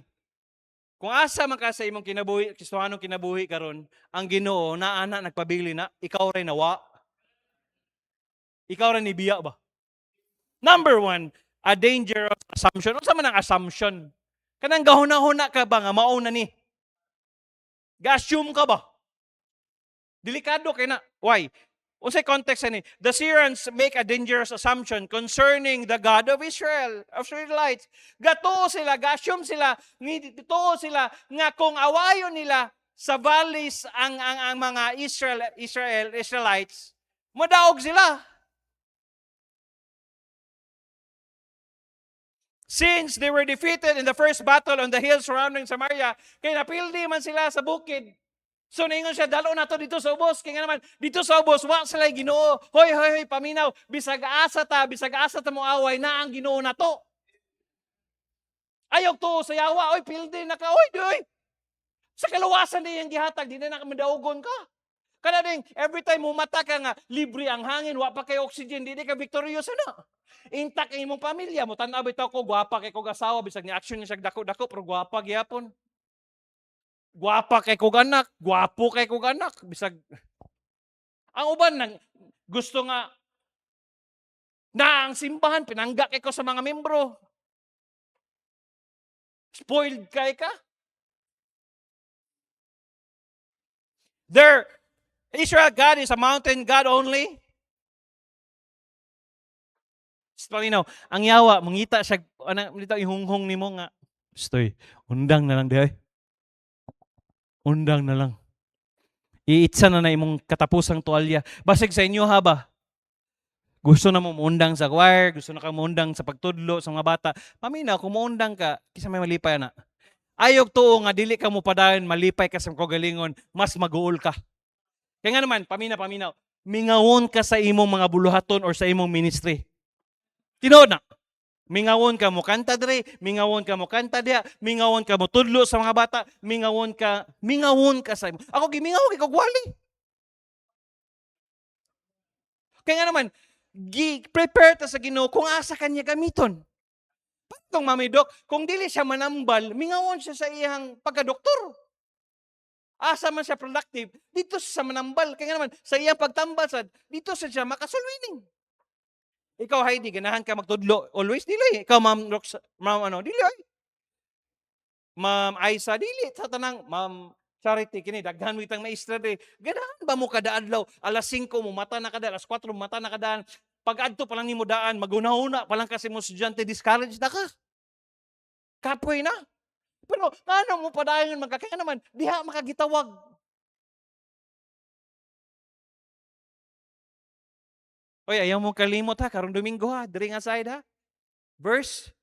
kung asa man ka sa imong kinabuhi, Kristohanong kinabuhi karon, ang Ginoo naa na nagpabili na, ikaw ray nawa. Ikaw ray nibiya ba? Number 1, a dangerous assumption. Unsa man ang assumption? Kanang gahuna-huna ka ba nga mao na ni? Ga-assume ka ba? Delikado kay na. Why? Unsay context ni? The Syrians make a dangerous assumption concerning the God of Israel, of Israelites. Gato sila, ga-assume sila, totoo sila nga kung awayon nila sa valleys ang mga Israelites, madaog sila. Since they were defeated in the first battle on the hills surrounding Samaria, kaya napildi man sila sa bukid. So ningon siya, dalo na to dito sa ubos. Kaya naman, dito sa ubos, wa sila Ginoo. Hoy, paminaw. Bisag asa ta mo away na ang Ginoo na to. Ayok to sa yawa. Oy, pildi na ka. Oy. Sa kaluwasan na yung gihatag, di na nakamadaogon ka. Kana ding every time mo mata ka nga libre ang hangin, wa pa kay oxygen, di ka victorious na. Intact ang imong pamilya mo, tan-aw bitaw ko gwapa kay kog asawa bisag ni action niya dako-dako pero gwapa gyapon. Gwapa kay kog anak, gwapo kay kog anak, bisag ang uban nang gusto nga na ang simbahan pinangga kay ko sa mga membro. Spoiled kay ka. Israel God is a mountain God only. Palinaw, ang yawa, mangita siya, dito ihunghong ni mo nga, stoy, undang na lang di. Undang na lang. Iitsa na imong katapusang tuwalya. Basig sa inyo ha ba? Gusto na mo muundang sa choir, gusto na ka muundang sa pagtudlo sa mga bata. Paminaw, kung muundang ka, kisa may malipay na. Ayog tuo nga, dili ka mo padayon, malipay ka sa kagalingon, mas mag-uol ka. Kaya nga naman, paminaw, mingawon ka sa imong mga buluhaton or sa imong ministry. Tinood na. Mingawon ka mo kanta dre, mingawon ka mo kanta diya, mingawon ka mo tudlo sa mga bata, mingawon ka sa imo. Ako gimingawon kay kogwali. Kaya nga naman, prepare ta sa Ginoo kung asa kanya gamiton. Patong mamidok, kung dili siya manambal, mingawon siya sa iyang pagkadoktor. Asa man siya productive, dito sa manambal. Kaya nga naman, sa iyang pagtambal, dito siya makasulwining. Ikaw, Heidi, ganahan ka magtudlo. Always, dili. Ikaw, Ma'am dili. Ma'am Aisa, dili. Sa tanang, Ma'am Charity, kini, daghan mo itang maestra, di. Ganahan ba mo kada adlaw? Alas 5 mo, mata na kada. Alas 4 mo, mata na kadaan. Pag adto pa lang ni mo daan, maguna-una pa lang kasi mo estudyante, discourage na ka. Kapoy na. Pero, ano mo pa dahil magkakaya naman, diha makagitawag. Oy, ayaw mo kalimot ha, karong Domingo ha, diri nga side ha. Verse,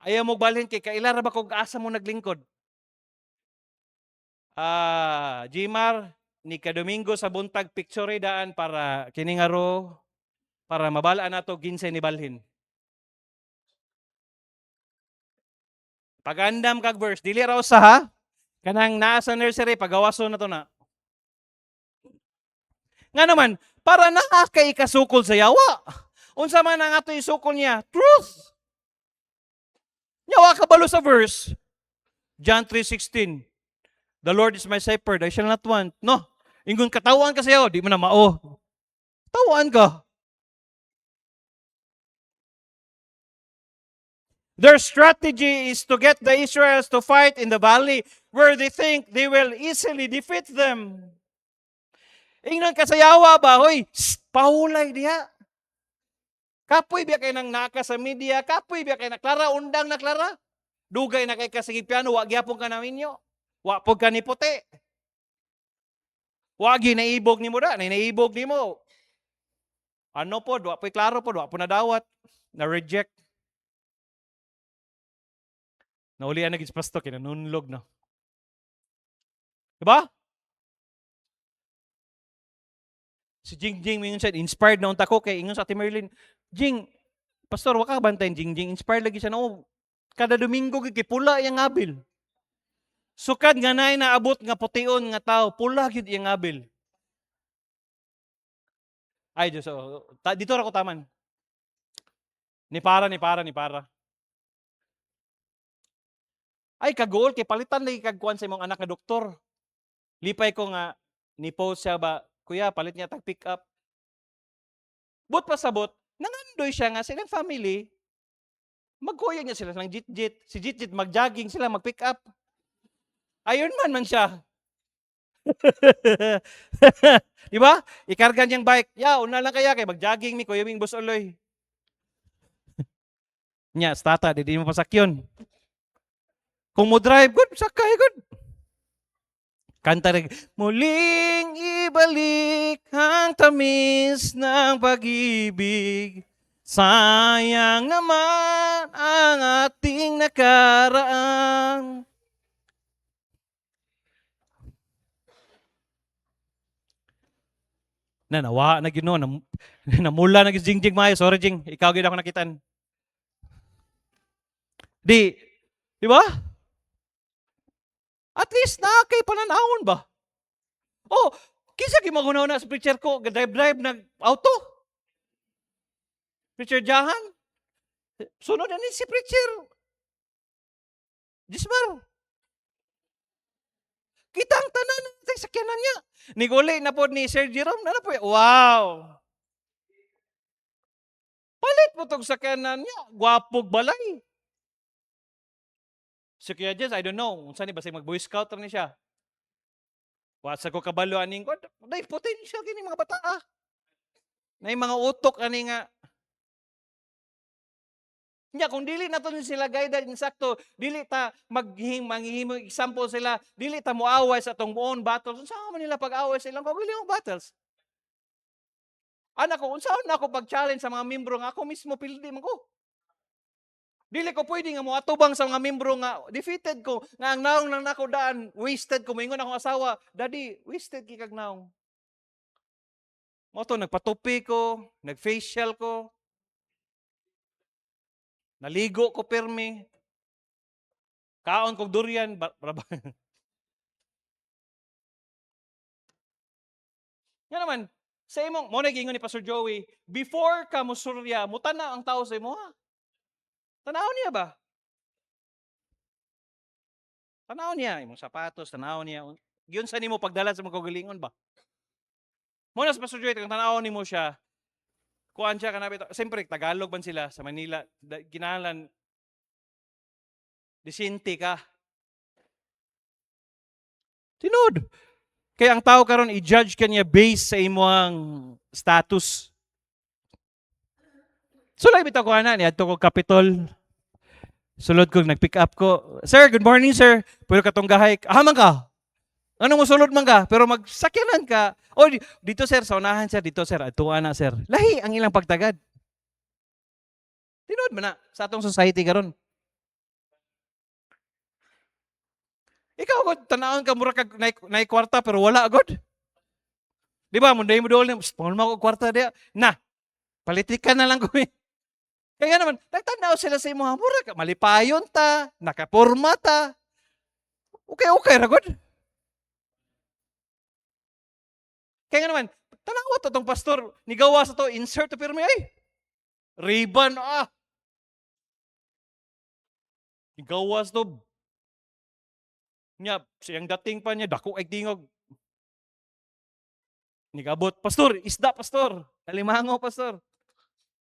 ayaw mo balhin kay kailara ba kung asa mo naglingkod? Jimar, ni ka-Domingo sa buntag picture daan para kiningaro, para mabalaan nato ginsay ni balhin. Pagandam kag verse, dili raw sa ha, kanang naa sa nursery, pagawaso na to na. Nga naman, para nakakay kasukol sa yawa. Unsa man ang ato isukol niya? Truth. Yawa kabalo sa verse. John 3:16. The Lord is my shepherd, I shall not want. No. Ingon katawan ka sayo, di mo na mao. Tawan ka. Their strategy is to get the Israelites to fight in the valley where they think they will easily defeat them. Ingnan ka sa yawa ba? Hoy, pahulay diha. Kapoy biya kay nang naka sa media, kapoy biya kay naklara, undang naklara. Dugay na kay kasigi piano, wa gyapon ka namin nyo. Wa pog ka ni puti. Wa gi naibog ni mo da, naibog ni mo. Ano po, wa po'y klaro po, wa po nadawat, na-reject. Naulian na gis pasto, kinanunlog na. Diba? Si Jingjing mingon said, inspired na unta ko kay ingon sa Ate Merlin, Jing, pastor, waka bantayan Jingjing, inspired lagi siya na, kada Domingo kipula yang abil. Sukad nga nay naabot nga pution nga tao, pula gyud yang abil. Ay, Diyos, dito ra ko taman. Ni para. Ay, kagool, kay palitan lagi kagkuhan sa imong anak na doktor. Lipay ko nga, ni-post siya ba, kuya, palit niya tag pick up. But pasabot, nangandoy siya nga silang family, magkuyag niya sila ng jit-jit. Si jit-jit mag-jogging sila, mag-pick up. Ironman man siya. Diba? Ikarga niyang bike. Ya, una lang kaya kay mag-jogging mi kuya ming boss oloy. Nya, stata, di mo pasakyon. Kung mo drive, good, sakay, good. Kanta rin, muling ibalik ang tamis ng pag-ibig. Sayang naman ang ating nakaraan. Nawa na gino, namula na Jingjing mayo. Sorry Jing, ikaw gid ako nakitan. Di ba? At least nakay pananahon ba? Oh, Kisa gimagunaw na sa preacher ko, drive nag auto. Preacher Jahan. Sunod na ni si preacher Gismar. Kita ang tanan sa sakyanan niya. Niguli na po ni Sir Jerome. Na po, wow! Palit mo itong sakyanan niya. Gwapog balay. So kaya just, I don't know. Saan ni ba siya mag-boy scout ni siya? Wasa ko kabalo aning ko. Dahil potential kini mga bata. Na mga utok ani nga. Nya kung dili na to sila guided insakto, dili ta manghihimo example sila, dili ta moaway sa atong own battles. Unsa man nila pag-away sa ilang kaugalingong battles? Anak ko, unsaon na ako pag-challenge sa mga membro nga ako mismo pildi man ko. Dili ko pwede nga moatubang sa mga membro nga defeated ko, nga ang naong nang nako daan, wasted ko, moingon akong asawa, daddy, wasted ki kag naong. Mo to nagpatupi ko, nag-facial ko, naligo ko permi. Kaon kog durian. Nga naman, sa imong, mo nag-ingon ni Pastor Joey, before ka musurya, mutana ang tao sa imo ha. Tanaw niya ba? Tanaw niya, imong sapatos, tanaw niya. Yun sa nimo pagdala sa mga kagalingon ba? Muna sa Pastor Joey, tanaw ni mo siya, kuan siya kanapit. Siyempre, Tagalog man sila sa Manila. Ginalan, disente ka. Tinod. Kaya ang tao karon i-judge kanya based sa imong status. Sulay bitaw ko ana niadto ko Capitol. Sulod ko nag-pick up ko. Sir, good morning sir. Pero katong gahay, man ka. Anong musulod man ka? Pero magsakyanan ka. O dito sir, sa unahan sir, dito sir, atuwa na sir. Lahi ang ilang pagtagad. Tinod man na sa atong society karon. Ikaw agad, tanawon ka mura kag nay kwarta pero wala agad. Di ba, munday mo doon, pangal mo ako kwarta diya. Na, palitikan na lang ko eh. Kaya naman, nagtanaw sila sa imo, mura ka, malipayon ta, nakaporma ta. Okay, ragod. Kaya naman, tanawa to tong pastor, nigawa sa to, insert to pirmi, ay. Ribbon, Nigawa sa to, nya siyang dating pa niya dako ay tingog nigabot pastor isda pastor alimango pastor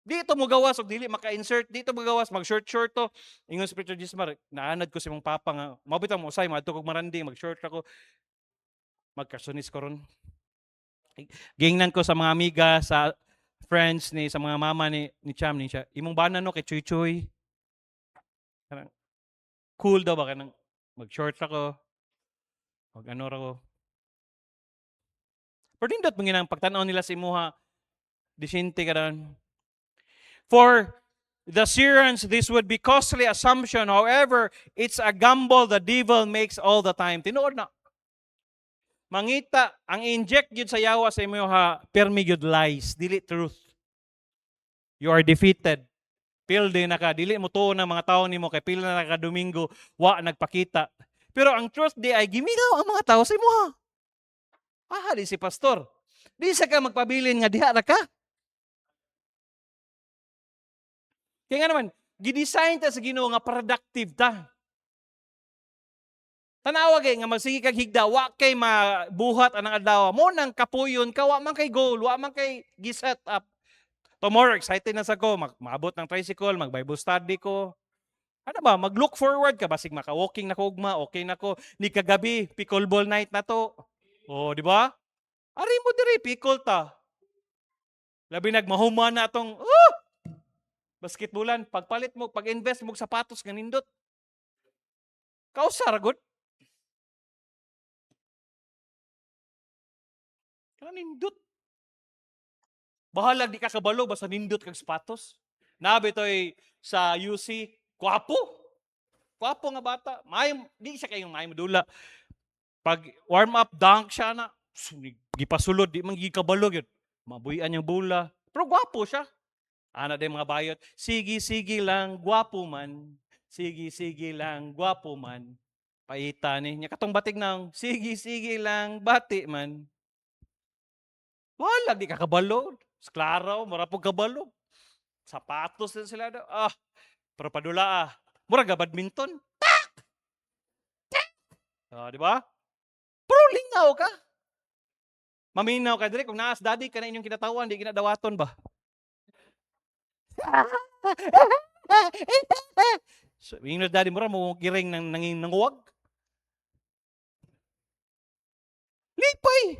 dito mo gawas og dili maka-insert dito mo gawas mag short to ingon si Preacher Gismar naanad ko si mong papa nga mabitaw mo usay madto kog marandi mag short ako magkasunis ko ron gingnan ko sa mga amiga sa friends ni sa mga mama ni Cham ni siya imong bana no kay Chuy cool daw ba kanang mag-short ako. Mag-ano ra ko. Pero nindot mong ginang pagtanaw nila sa imuha, disinte ka ron. For the Syrians, this would be costly assumption. However, it's a gamble the devil makes all the time. Tinuod na. Mangita, ang inject yun sa yawa sa imuha, permi yun lies, dili truth. You are defeated. Pilde na ka, dili mo to ng mga tao nimo kay pila na ka Domingo, wa nagpakita. Pero ang truth di ay gimigaw ang mga tao sa imo ha. Di si pastor. Di sa ka magpabilin nga diha ra ka. Kaya nga naman, gidesign ta sa Ginoo nga productive ta. Tanawa kay nga magsige kag higda, wa kay mabuhat anang adlaw. Mo nang kapuyon ka, wa man kay goal, wa man kay gi-set up. Tomorrow, excited na sa ko, maabot ng tricycle, mag-Bible study ko. Ano ba, mag-look forward ka, basig maka-walking na ko ugma, okay na ko. Ni kagabi, pickleball night na to. O, di ba? Ari mo diri, pickle ta. Labi nagmahuman na atong, basketballan, pagpalit mo, pag-invest mo sapatos, ganindot. Kausar, good? Ganindot. Bahalag di ka kabalo basta nindot kag sapatos. Nabi toy sa UC, kwapo. Kwapo nga bata. Di siya kayong may madula. Pag warm up dunk siya na, gipasulod di man gikabalo gyud. Mabuyan yung bula. Pero gwapo siya. Ana din mga bayot, sige lang gwapo man. Sige lang gwapo man. Paita ni nya katong batig nang sige lang bati man. Wala, di ka kabalo. Klaro, mura po kabalo. Sapatos din sila. Pero padula Mura ga badminton. Di ba? Pero lingaw ka. Maminaw ka dire kung naas daddy ka na inyong kinatawan, di kinadawaton ba? So, ingnos daddy mura mo giring nang nanguwag. Lipay.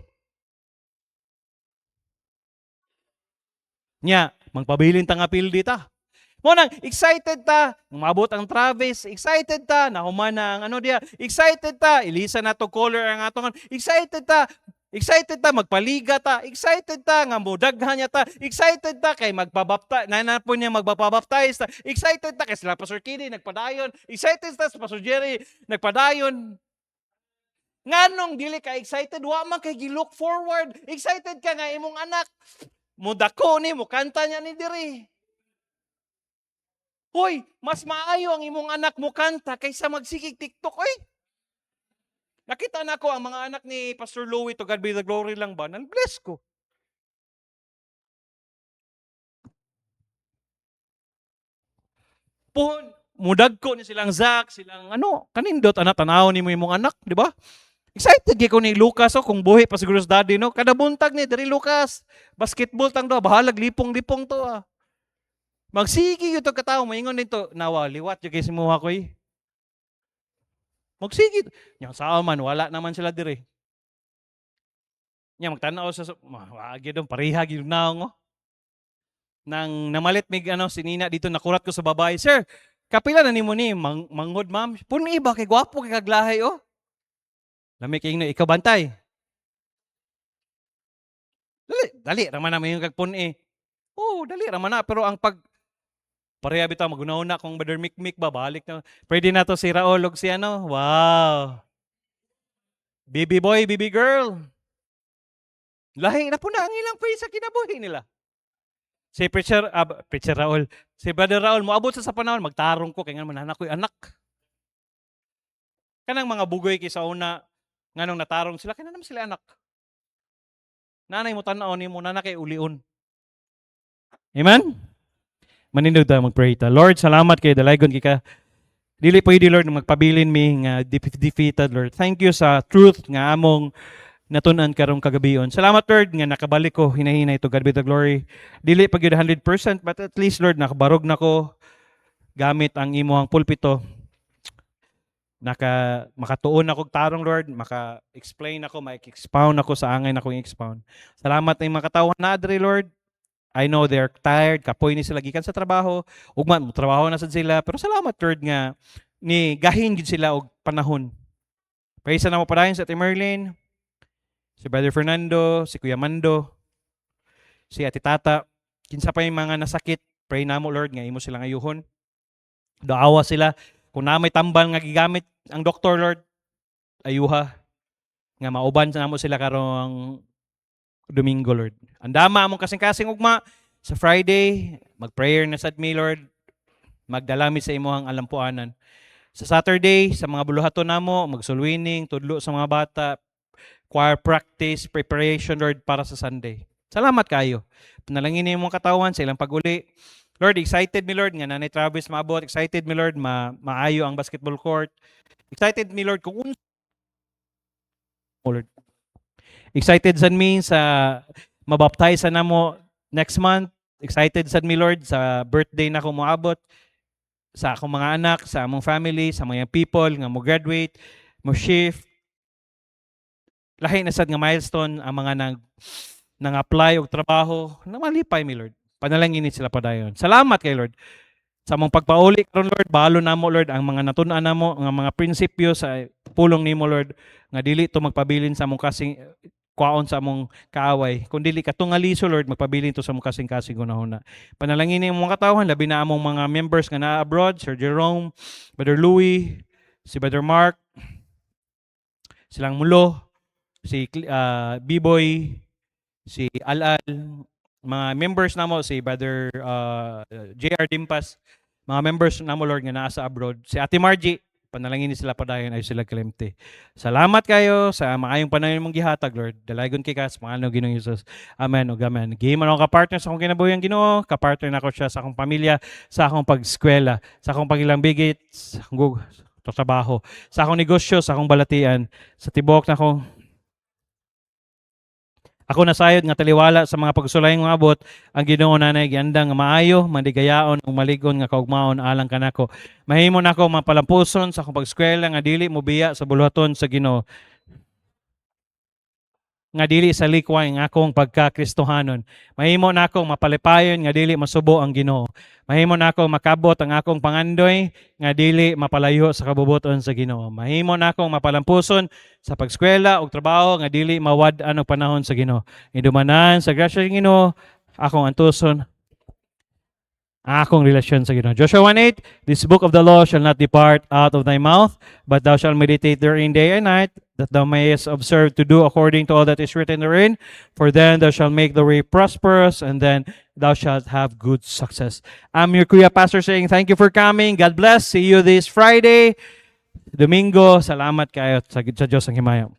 Nya, magpabilin ta nga pildi ta. Mo nang excited ta, mabot ang Travis, excited ta, nahumana ang ano dia, excited ta, ilisa na to color ang atong, excited ta magpaliga ta, excited ta nga modaghan niya ta, excited ta kay magpabapta, nana po niya magpapabaptize ta, excited ta kay sila Pastor Kini nagpadayon, excited ta sa Pastor Jerry nagpadayon. Nganong dili ka excited, wa man kay gi-look forward, excited ka nga imong anak mudako ni mo kanta niya ni diri. Hoy, mas maayo ang imong anak mo kanta kaysa magsikig TikTok, oy. Nakita na ko ang mga anak ni Pastor Louie, to God be the glory lang ba? Nang-bless ko. Puhon, mudag ko ni silang Zach, silang kanindot, tanaw ni mo imong anak, di ba? Excited ko ni Lucas, kung buhi pa siguro sa daddy, no? Kada buntag ni, diri Lucas, basketball tang do, bahalag, lipong-lipong to, Magsigi yung katao, maingon nito, nawa, liwat yung kasi muha ko Magsigi. Yung sao man, wala naman sila dire. Nya magtanaw sa wagi doon parihag yung naong nang namalit mig si Nina dito nakurat ko sa babae. Sir, kapila na nimo ni manghod ma'am. Puni ba kay gwapo kay kaglahay Lami kay no ikaw bantay. Dali raman na mayon kag puni. Dali raman na pero ang pareha bitaw magunahon na kung Brother Mikmik ba balik na. Pwede na to si Raul og si Wow. Baby boy, baby girl. Lahi na po na ang ilang face sa kinabuhi nila. Si Preacher Raul, si Brother Raul, moabot sa panahon, magtarong ko, kaya nga mananak ko'y anak. Kanang mga bugoy kaysa una, nga nung natarong sila, kaya naman sila anak. Nanay mo tanaw ni mo, nanak kay ulion. Amen? Manindog tayo mag-pray ta. Lord, salamat kay dalaygon kika. Dili pwede, Lord, magpabilin mi nga defeated, Lord. Thank you sa truth nga among natunan karong kagabion. Salamat, Lord, nga nakabalik ko, hinahinay to God be the glory. Dili pag 100%, but at least, Lord, nakabarog na ko gamit ang imuhang pulpito. Makatuon ako tarong, Lord, maka-explain ako, ma-expound ako sa angay na kong expound. Salamat na yung mga katawan na adre, Lord. I know they're tired, kapoy ni sila gikan sa trabaho, ugman mo trabaho na sad sila, pero salamat, Lord, nga ni gahin gid sila og panahon. Praise na mo padayon sa Ate Merlin, si Brother Fernando, si Kuya Mando, si Ate Tata, kinsa pa yung mga nasakit, pray namo, Lord, nga imo silang ayuhon. Daawa sila, kung na may tambal nga gigamit ang doktor, Lord, ayuha, nga mauban sa namo sila karong Domingo, Lord. Andama among kasing-kasing ugma sa Friday, mag-prayer na sad mi, Lord, magdalami sa imuhang alampuanan. Sa Saturday, sa mga buluhaton namo, magsulwining, tudlo sa mga bata, choir practice, preparation, Lord, para sa Sunday. Salamat kayo. Panalangin niyo mong katawan sa ilang pag-uli. Lord, excited mi, Lord, nga nanay Travis maabot. Excited mi, Lord, maayo ang basketball court. Excited mi, Lord, kung Lord. Excited sad mi sa mabaptize na mo next month. Excited sad mi, Lord, sa birthday na ko moabot. Sa akong mga anak, sa among family, sa mga people nga mo graduate, mo shift. Lahi na sad nga milestone ang mga nang apply og trabaho, na malipay mi, Lord. Panalangin ni sila padayon. Salamat kay Lord. Sa mong pagpauli karon, Lord, balo namo, Lord, ang mga natun-an namo, ang mga prinsipyo sa pulong nimo, Lord, nga dili to magpabilin sa among kasing kwaon sa among kaaway. Kung dili katungaliso, Lord, magpabilin to sa among kasing-kasing gunahuna. Panalangin ni mong katawan, labi na among mga members nga naa abroad, Sir Jerome, Brother Louie, si Brother Mark, silang Mulo, si B-Boy, si Al-Al, mga members namo, si Brother JR Dimpas, mga members namo, Lord, nga nasa abroad. Si Ate Margie, panalangin ni sila padayon ay sila kalimti. Salamat kayo sa maayong panahon mong gihatag, Lord. Dalagon kay ka sa pangalan ng Ginoong Hesus. Amen ug amen. Giman ako ka-partner sa akong kinabuhiyang Ginoo, ka-partner na ko siya sa akong pamilya, sa akong pag-eskwela, sa akong pagilambigit, sa akong trabaho, sa akong negosyo, sa akong balatian, sa tibok na ako nasayod nga taliwala sa mga pagsulay nga abot ang Ginoo nanay giandang nga maayo, mandigayaon ug maligon nga kaugmaon alang kanako. Mahimo nako mapalampuson sa akong pag-eskwela nga dili mobiya sa buluhaton sa Ginoo. Nga dili sa likway nga akong pagkakristohanon. Mahimo nako mapalipayon nga dili masubo ang Ginoo. Mahimo nako makabot ang akong pangandoy nga dili mapalayo sa kabubuton sa Ginoo. Mahimo nako mapalampuson sa pag-eskwela ug trabaho nga dili mawad-an og panahon sa Ginoo. Idumanan sa grasya ng Ginoo akong antuson ang akong relasyon sa Ginoo. Joshua 1:8, this book of the law shall not depart out of thy mouth, but thou shalt meditate therein day and night, that thou mayest observe to do according to all that is written therein. For then thou shalt make the way prosperous, and then thou shalt have good success. I'm your Kuya Pastor saying thank you for coming. God bless. See you this Friday. Domingo. Salamat kayo sa Diyos ang himaya.